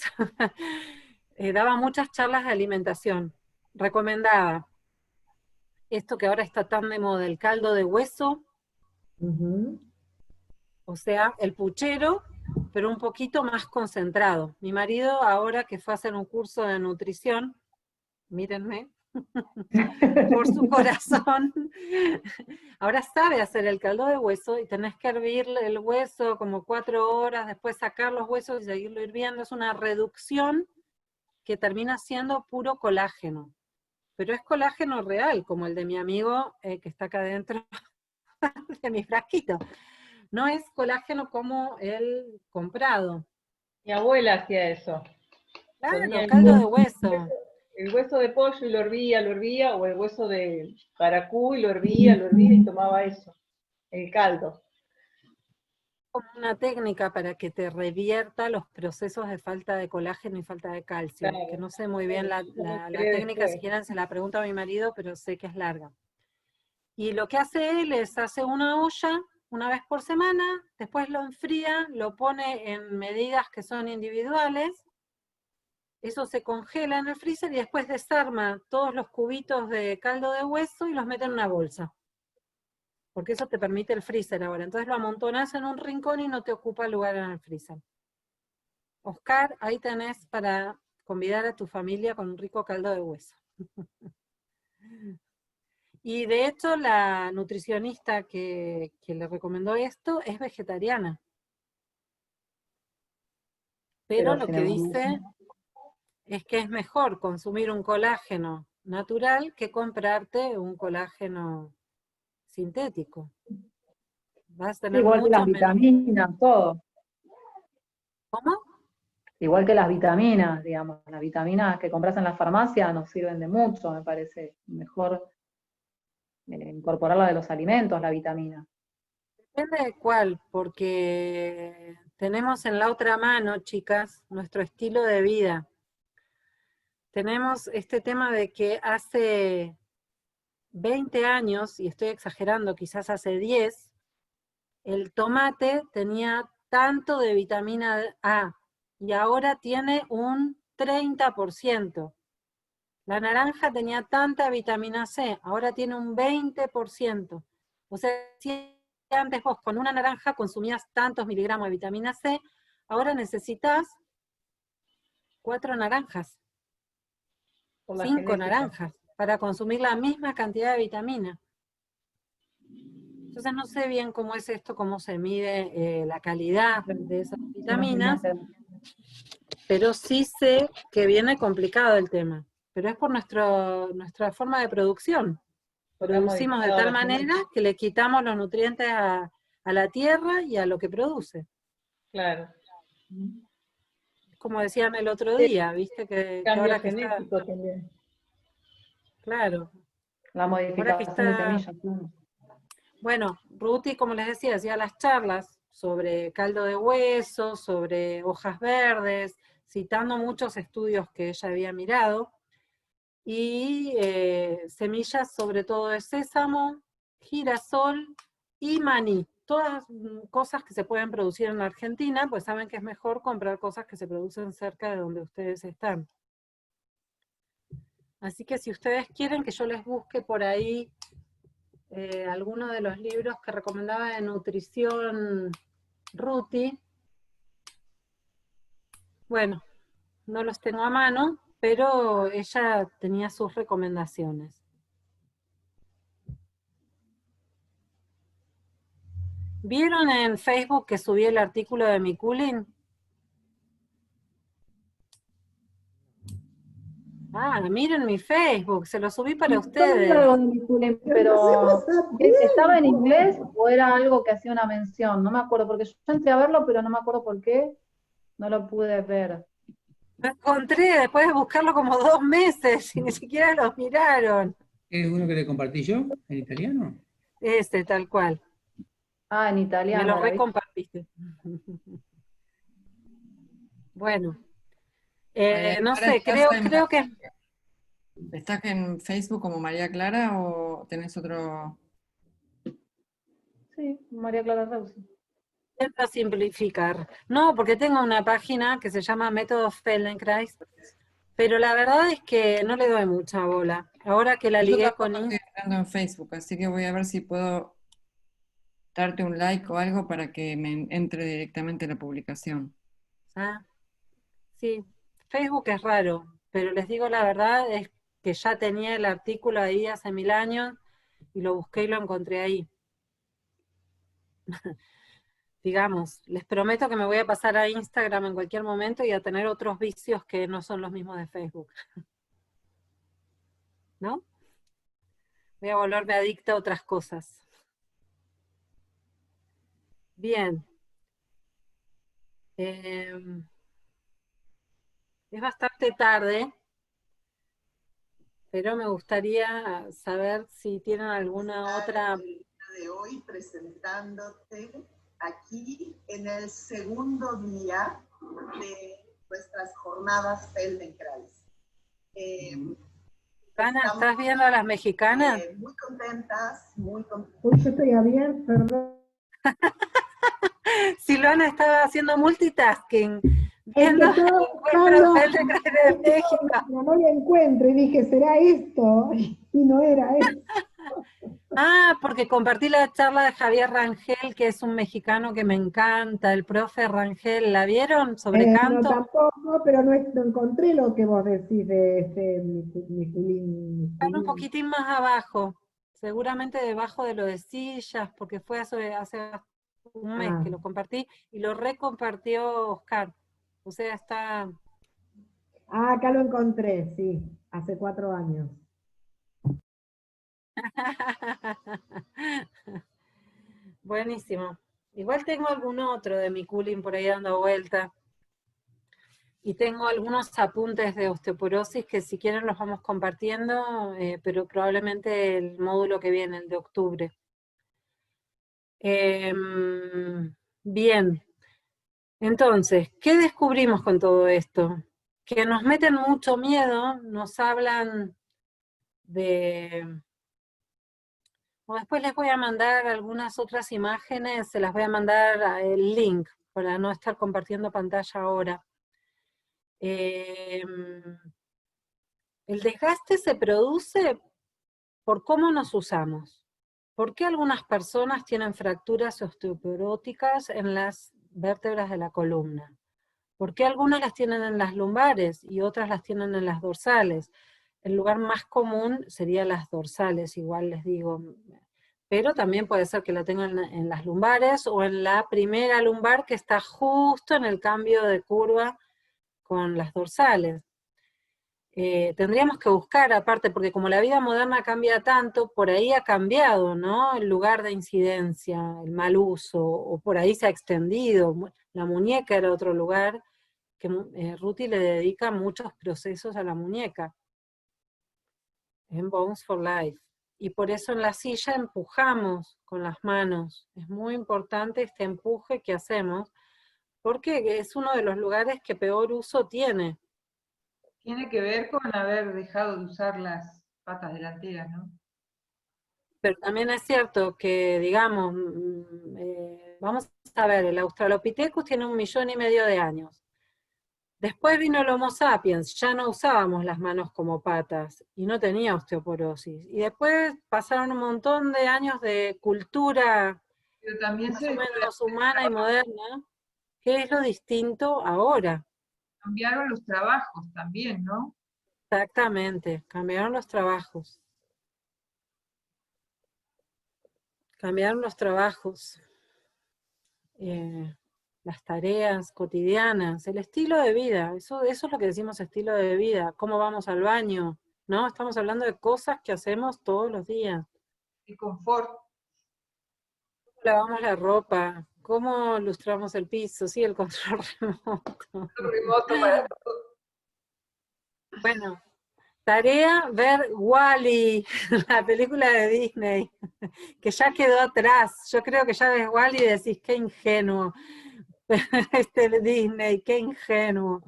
Daba muchas charlas de alimentación. Recomendaba esto que ahora está tan de moda, el caldo de hueso, o sea, el puchero, pero un poquito más concentrado. Mi marido, ahora que fue a hacer un curso de nutrición, mírenme, por su corazón, ahora sabe hacer el caldo de hueso y tenés que hervir el hueso como 4 horas, después sacar los huesos y seguirlo hirviendo. Es una reducción que termina siendo puro colágeno. Pero es colágeno real, como el de mi amigo que está acá adentro de mi frasquito. No es colágeno como el comprado. Mi abuela hacía eso. Claro, Ponía caldo de hueso. el hueso de pollo y lo hervía, o el hueso de caracú y lo hervía y tomaba eso, el caldo. Como una técnica para que te revierta los procesos de falta de colágeno y falta de calcio, Claro. que no sé muy bien la técnica, después. si quieren se la pregunto a mi marido, pero sé que es larga. Y lo que hace él es, hace una olla una vez por semana, después lo enfría, lo pone en medidas que son individuales, eso se congela en el freezer y después desarma todos los cubitos de caldo de hueso y los mete en una bolsa. Porque eso te permite el freezer ahora. Entonces lo amontonás en un rincón y no te ocupa lugar en el freezer. Oscar, ahí tenés para convidar a tu familia con un rico caldo de hueso. Y de hecho la nutricionista que le recomendó esto es vegetariana. Pero lo sin que embargo, dice es que es mejor consumir un colágeno natural que comprarte un colágeno sintético. Vas a tener igual que las mucho menos. vitaminas, todo. ¿Cómo? Igual que las vitaminas, digamos, las vitaminas que compras en la farmacia nos sirven de mucho, me parece. Mejor incorporarla de los alimentos, la vitamina. Depende de cuál, porque tenemos en la otra mano, chicas, nuestro estilo de vida. Tenemos este tema de que hace 20 años, y estoy exagerando, quizás hace 10, el tomate tenía tanto de vitamina A, y ahora tiene un 30%. La naranja tenía tanta vitamina C, ahora tiene un 20%. O sea, si antes vos con una naranja consumías tantos miligramos de vitamina C, ahora necesitas 4 naranjas, Por la 5 genética. naranjas, para consumir la misma cantidad de vitamina. Entonces no sé bien cómo es esto, cómo se mide la calidad de esas vitaminas, pero sí sé que viene complicado el tema. Pero es por nuestra forma de producción. Producimos de tal manera que le quitamos los nutrientes a la tierra y a lo que produce. Claro. Como decían el otro día, viste que Cambio ahora que está... genético también. Claro. La modificación de semillas. Bueno, Ruti, como les decía, hacía las charlas sobre caldo de hueso, sobre hojas verdes, citando muchos estudios que ella había mirado, y semillas sobre todo de sésamo, girasol y maní. Todas cosas que se pueden producir en Argentina, pues saben que es mejor comprar cosas que se producen cerca de donde ustedes están. Así que si ustedes quieren que yo les busque por ahí alguno de los libros que recomendaba de nutrición Ruti, bueno, no los tengo a mano, pero ella tenía sus recomendaciones. ¿Vieron en Facebook que subí el artículo de mi cooling? Ah, miren mi Facebook, se lo subí para Yo vi ustedes. algo de mi cooling, pero ¿estaba en inglés o era algo que hacía una mención? No me acuerdo, porque yo entré a verlo, pero no me acuerdo por qué, no lo pude ver. Lo encontré después de buscarlo como 2 meses y ni siquiera los miraron. ¿Es uno que le compartí yo, en italiano? Ese, tal cual. Ah, en Me italiano. lo ¿la viste? recompartiste. Bueno, María no Clara, sé, creo que... ¿Estás en Facebook como María Clara o tenés otro? Sí, María Clara Rausi. Intento simplificar. No, porque tengo una página que se llama Método Feldenkrais, pero la verdad es que no le doy mucha bola. Ahora que la Yo ligué con tampoco estoy entrando en Facebook, así que voy a ver si puedo darte un like o algo para que me entre directamente la publicación. Ah, sí, Facebook es raro, pero les digo la verdad, es que ya tenía el artículo ahí hace 1000 años y lo busqué y lo encontré ahí. Digamos, les prometo que me voy a pasar a Instagram en cualquier momento y a tener otros vicios que no son los mismos de Facebook. ¿No? Voy a volverme adicta a otras cosas. Bien. Es bastante tarde, pero me gustaría saber si tienen alguna otra... de hoy presentándote aquí en el segundo día de nuestras jornadas Feldenkrais. Ana, ¿estás viendo a las mexicanas? Muy contentas, muy contentas. Uy, yo estoy abierta, perdón. Silvana estaba haciendo multitasking, Es viendo que el estaba encuentro buscando, Feldenkrais de México. pero no lo encuentro y dije, ¿será esto? Y no era esto. Ah, porque compartí la charla de Javier Rangel, que es un mexicano que me encanta, el profe Rangel. ¿La vieron sobre No, canto? tampoco, pero no encontré lo que vos decís de este Miculín. Están un poquitín más abajo, seguramente debajo de lo de sillas, porque fue hace un mes que lo compartí, y lo recompartió Oscar. O sea, está... Ah, acá lo encontré, sí, hace 4 años. Buenísimo. Igual tengo algún otro de mi cooling por ahí dando vuelta. Y tengo algunos apuntes de osteoporosis que si quieren los vamos compartiendo, pero probablemente el módulo que viene, el de octubre. Bien. Entonces, ¿qué descubrimos con todo esto? Que nos meten mucho miedo, nos hablan de... O después les voy a mandar algunas otras imágenes, se las voy a mandar el link, para no estar compartiendo pantalla ahora. El desgaste se produce por cómo nos usamos. ¿Por qué algunas personas tienen fracturas osteoporóticas en las vértebras de la columna? ¿Por qué algunas las tienen en las lumbares y otras las tienen en las dorsales? El lugar más común sería las dorsales, igual les digo, pero también puede ser que la tengan en las lumbares o en la primera lumbar que está justo en el cambio de curva con las dorsales. Tendríamos que buscar aparte, porque como la vida moderna cambia tanto, por ahí ha cambiado, ¿no? El lugar de incidencia, el mal uso, o por ahí se ha extendido. La muñeca era otro lugar, que Ruti le dedica muchos procesos a la muñeca, en Bones for Life. Y por eso en la silla empujamos con las manos. Es muy importante este empuje que hacemos, porque es uno de los lugares que peor uso tiene. Tiene que ver con haber dejado de usar las patas delanteras, ¿no? Pero también es cierto que, digamos, vamos a ver, el Australopithecus tiene 1,5 millones de años. Después vino el Homo sapiens, ya no usábamos las manos como patas y no tenía osteoporosis. Y después pasaron un montón de años de cultura Pero también más o menos humana y moderna. ¿Qué es lo distinto ahora? cambiaron los trabajos también, ¿no? Exactamente, cambiaron los trabajos. Cambiaron los trabajos. las tareas cotidianas, el estilo de vida, eso es lo que decimos estilo de vida, cómo vamos al baño, ¿no? Estamos hablando de cosas que hacemos todos los días. El confort. ¿Cómo lavamos la ropa? ¿Cómo lustramos el piso? Sí, el control remoto. Remoto para todo. Bueno, tarea, ver Wall-E, la película de Disney, que ya quedó atrás. Yo creo que ya ves Wall-E y decís, qué ingenuo. Disney, qué ingenuo.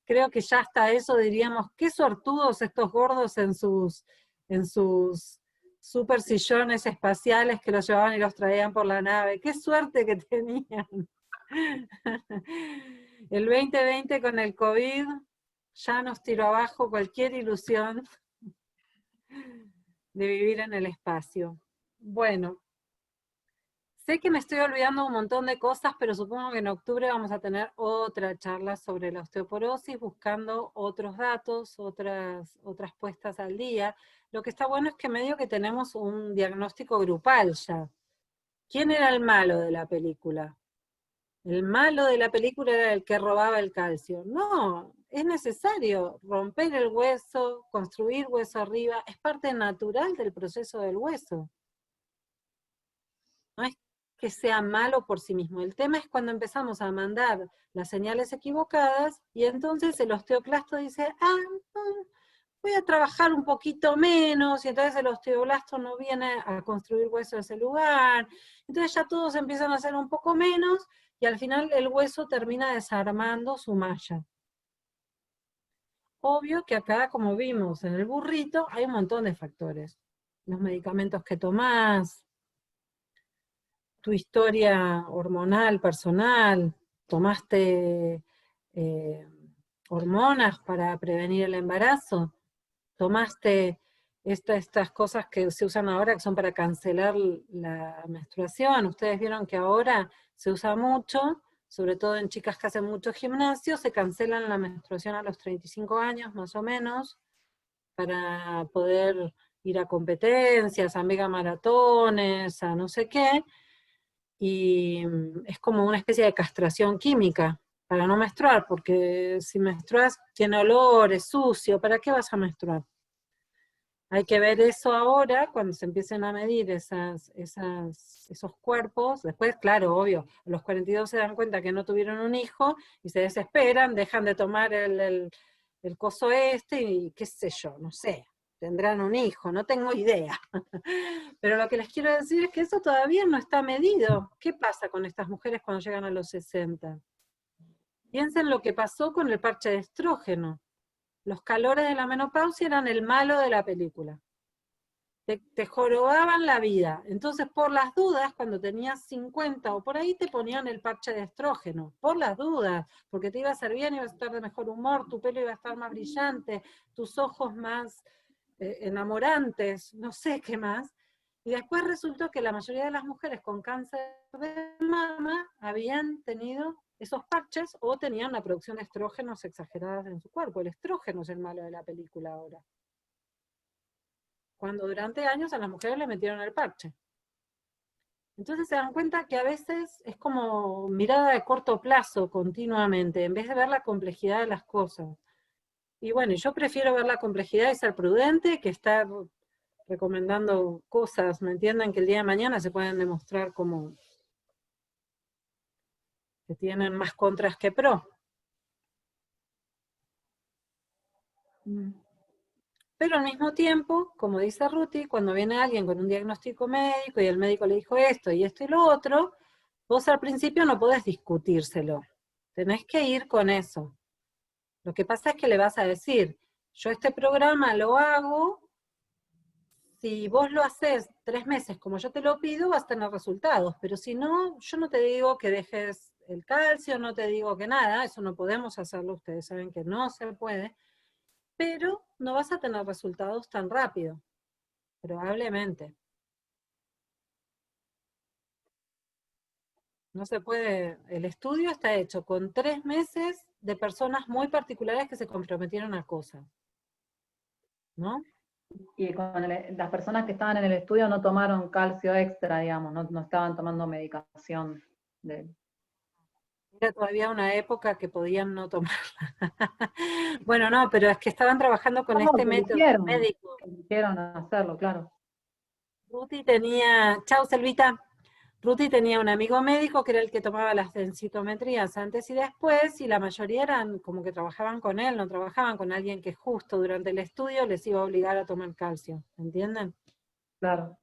Creo que ya hasta eso diríamos, qué sortudos estos gordos en sus super sillones espaciales que los llevaban y los traían por la nave. Qué suerte que tenían. El 2020 con el COVID ya nos tiró abajo cualquier ilusión de vivir en el espacio. Bueno, sé que me estoy olvidando un montón de cosas, pero supongo que en octubre vamos a tener otra charla sobre la osteoporosis, buscando otros datos, otras puestas al día. Lo que está bueno es que medio que tenemos un diagnóstico grupal ya. ¿Quién era el malo de la película? El malo de la película era el que robaba el calcio. No, es necesario romper el hueso, construir hueso arriba, es parte natural del proceso del hueso. No es que sea malo por sí mismo. El tema es cuando empezamos a mandar las señales equivocadas y entonces el osteoclasto dice, voy a trabajar un poquito menos, y entonces el osteoblasto no viene a construir hueso en ese lugar. Entonces ya todos empiezan a hacer un poco menos, y al final el hueso termina desarmando su malla. Obvio que acá, como vimos en el burrito, hay un montón de factores. Los medicamentos que tomás, tu historia hormonal, personal, tomaste hormonas para prevenir el embarazo, tomaste estas cosas que se usan ahora que son para cancelar la menstruación. Ustedes vieron que ahora se usa mucho, sobre todo en chicas que hacen mucho gimnasio, se cancelan la menstruación a los 35 años más o menos, para poder ir a competencias, a mega maratones, a no sé qué, y es como una especie de castración química para no menstruar, porque si menstruas tiene olor, es sucio, ¿para qué vas a menstruar? Hay que ver eso ahora, cuando se empiecen a medir esos cuerpos. Después, claro, obvio, a los 42 se dan cuenta que no tuvieron un hijo, y se desesperan, dejan de tomar el coso y qué sé yo, no sé, tendrán un hijo, no tengo idea. Pero lo que les quiero decir es que eso todavía no está medido. ¿Qué pasa con estas mujeres cuando llegan a los 60? Piensen lo que pasó con el parche de estrógeno. Los calores de la menopausia eran el malo de la película. Te jorobaban la vida. Entonces, por las dudas, cuando tenías 50 o por ahí, te ponían el parche de estrógeno. Por las dudas, porque te iba a hacer bien, ibas a estar de mejor humor, tu pelo iba a estar más brillante, tus ojos más enamorantes, no sé qué más. Y después resultó que la mayoría de las mujeres con cáncer de mama habían tenido esos parches o tenían una producción de estrógenos exageradas en su cuerpo. El estrógeno es el malo de la película ahora. Cuando durante años a las mujeres le metieron el parche. Entonces se dan cuenta que a veces es como mirada de corto plazo continuamente, en vez de ver la complejidad de las cosas. Y bueno, yo prefiero ver la complejidad y ser prudente que estar recomendando cosas, ¿me entienden? Que el día de mañana se pueden demostrar como que tienen más contras que pro. Pero al mismo tiempo, como dice Ruti, cuando viene alguien con un diagnóstico médico y el médico le dijo esto y lo otro, vos al principio no podés discutírselo. Tenés que ir con eso. Lo que pasa es que le vas a decir, yo este programa lo hago, si vos lo haces 3 meses como yo te lo pido, vas a tener resultados, pero si no, yo no te digo que dejes el calcio, no te digo que nada, eso no podemos hacerlo, ustedes saben que no se puede, pero no vas a tener resultados tan rápido, probablemente. No se puede, el estudio está hecho con 3 meses de personas muy particulares que se comprometieron a cosas, ¿no? Y con las personas que estaban en el estudio no tomaron calcio extra, digamos, no estaban tomando medicación. Era todavía una época que podían no tomarla. Bueno, no, pero es que estaban trabajando con este método médico. Que eligieron hacerlo, claro. Ruti tenía, chau Selvita, Ruti tenía un amigo médico que era el que tomaba las densitometrías antes y después, y la mayoría eran como que trabajaban con él, no trabajaban con alguien que justo durante el estudio les iba a obligar a tomar calcio, ¿entienden? Claro.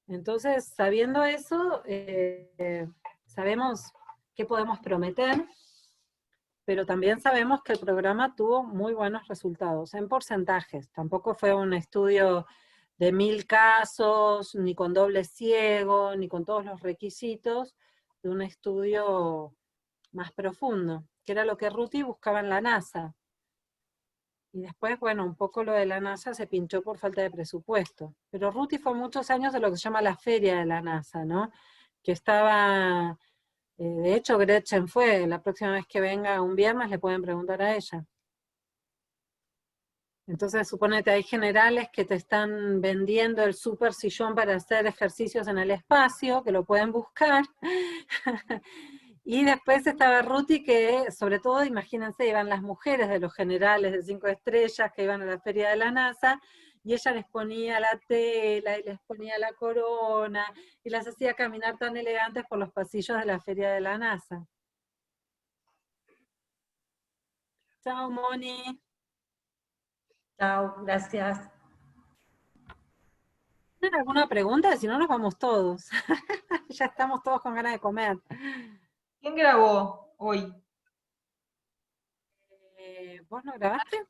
Entonces, sabiendo eso, sabemos qué podemos prometer, pero también sabemos que el programa tuvo muy buenos resultados, en porcentajes. Tampoco fue un estudio de 1000 casos, ni con doble ciego, ni con todos los requisitos de un estudio más profundo, que era lo que Ruti buscaba en la NASA. Y después, bueno, un poco lo de la NASA se pinchó por falta de presupuesto. Pero Ruti fue muchos años de lo que se llama la feria de la NASA, ¿no? Que estaba, de hecho Gretchen fue, la próxima vez que venga un viernes le pueden preguntar a ella. Entonces, suponete, hay generales que te están vendiendo el super sillón para hacer ejercicios en el espacio, que lo pueden buscar. Y después estaba Ruti, que sobre todo, imagínense, iban las mujeres de los generales de 5 estrellas que iban a la feria de la NASA, y ella les ponía la tela, y les ponía la corona, y las hacía caminar tan elegantes por los pasillos de la feria de la NASA. Chao, Moni. Chao, gracias. ¿Tienen alguna pregunta? Si no, nos vamos todos. Ya estamos todos con ganas de comer. ¿Quién grabó hoy? ¿Vos no grabaste?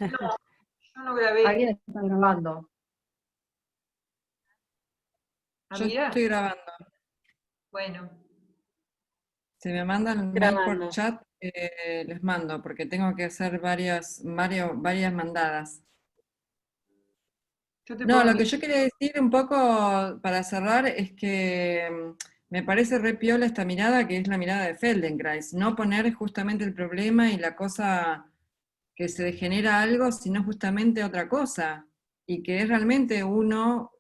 No, yo no grabé. Alguien está grabando. Ah, Yo mira. estoy grabando. Bueno. Si me mandan el mail por chat, les mando, porque tengo que hacer varias mandadas. No, lo que yo quería decir un poco para cerrar es que me parece re piola esta mirada, que es la mirada de Feldenkrais, no poner justamente el problema y la cosa que se degenera algo, sino justamente otra cosa, y que es realmente uno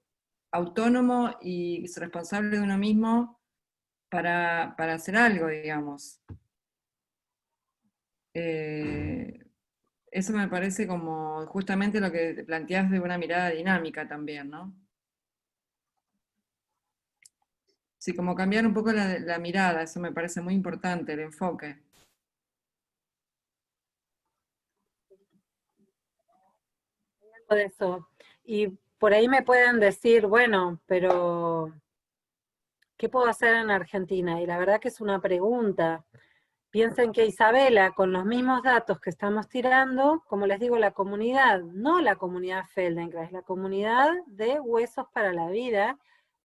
autónomo y responsable de uno mismo para hacer algo, digamos. Eso me parece como justamente lo que planteas de una mirada dinámica también, ¿no? Sí, como cambiar un poco la mirada, eso me parece muy importante, el enfoque. De eso. Y por ahí me pueden decir, bueno, pero ¿qué puedo hacer en Argentina? Y la verdad que es una pregunta. Piensen que Isabela, con los mismos datos que estamos tirando, como les digo, la comunidad, no la comunidad Feldenkrais, la comunidad de Huesos para la Vida,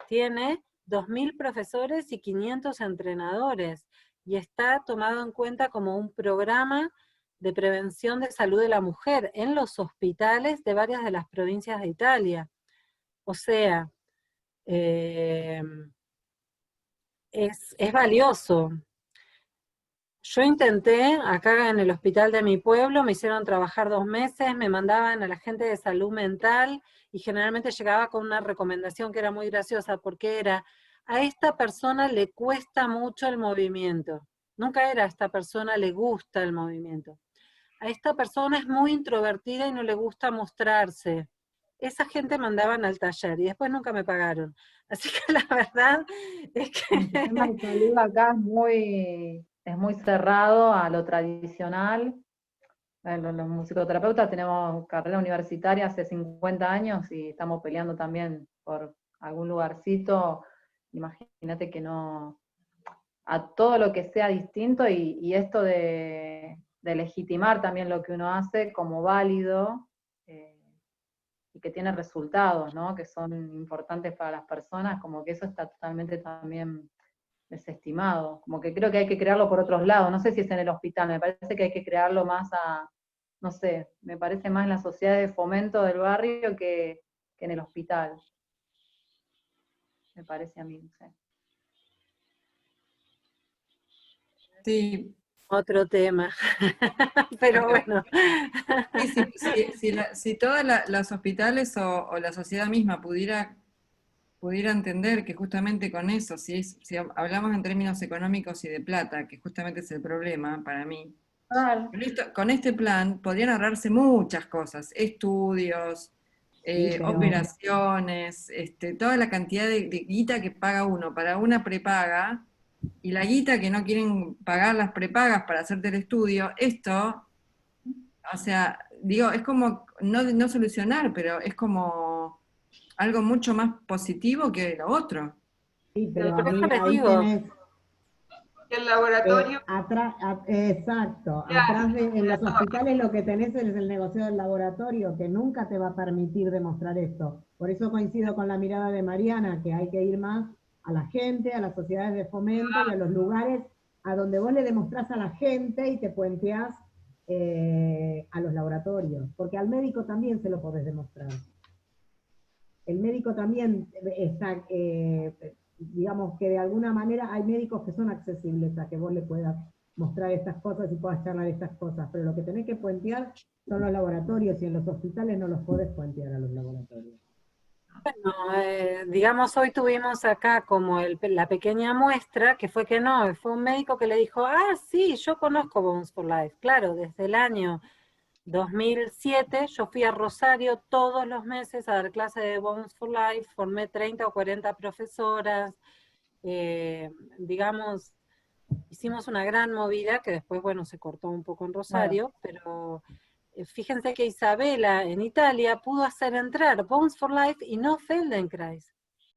tiene 2000 profesores y 500 entrenadores, y está tomado en cuenta como un programa de prevención de salud de la mujer en los hospitales de varias de las provincias de Italia. O sea, es valioso. Yo intenté, acá en el hospital de mi pueblo, me hicieron trabajar 2 meses, me mandaban a la gente de salud mental, y generalmente llegaba con una recomendación que era muy graciosa, porque era, a esta persona le cuesta mucho el movimiento. Nunca era, a esta persona le gusta el movimiento. A esta persona es muy introvertida y no le gusta mostrarse. Esa gente mandaban al taller y después nunca me pagaron. Así que la verdad es que... El sistema de salud acá es muy cerrado a lo tradicional. Los musicoterapeutas tenemos carrera universitaria hace 50 años y estamos peleando también por algún lugarcito. Imagínate que no, a todo lo que sea distinto, y esto de legitimar también lo que uno hace como válido, y que tiene resultados, ¿no? Que son importantes para las personas, como que eso está totalmente también desestimado. Como que creo que hay que crearlo por otros lados. No sé si es en el hospital, me parece que hay que crearlo más no sé, me parece más en la sociedad de fomento del barrio que en el hospital. Me parece a mí, no sé. Sí, Otro tema. Pero bueno. Si todos los hospitales o la sociedad misma pudiera entender que justamente con eso, si hablamos en términos económicos y de plata, que justamente es el problema para mí, con este plan podrían ahorrarse muchas cosas, estudios, operaciones, toda la cantidad de guita que paga uno para una prepaga, y la guita que no quieren pagar las prepagas para hacerte el estudio, esto, o sea, digo, es como, no solucionar, pero es como algo mucho más positivo que lo otro. Sí, pero Por eso les ahí digo. tenés... El laboratorio. Exacto, atrás en los hospitales lo que tenés es el negocio del laboratorio, que nunca te va a permitir demostrar esto. Por eso coincido con la mirada de Mariana, que hay que ir más a la gente, a las sociedades de fomento y a los lugares a donde vos le demostrás a la gente y te puenteás a los laboratorios, porque al médico también se lo podés demostrar. El médico también está, digamos que de alguna manera hay médicos que son accesibles a que vos le puedas mostrar estas cosas y puedas charlar estas cosas, pero lo que tenés que puentear son los laboratorios, y en los hospitales no los podés puentear a los laboratorios. Bueno, digamos, hoy tuvimos acá como la pequeña muestra, que fue que no, fue un médico que le dijo, sí, yo conozco Bones for Life, claro, desde el año 2007 yo fui a Rosario todos los meses a dar clase de Bones for Life, formé 30 o 40 profesoras, digamos, hicimos una gran movida que después, bueno, se cortó un poco en Rosario, pero fíjense que Isabela en Italia pudo hacer entrar Bones for Life y no Feldenkrais.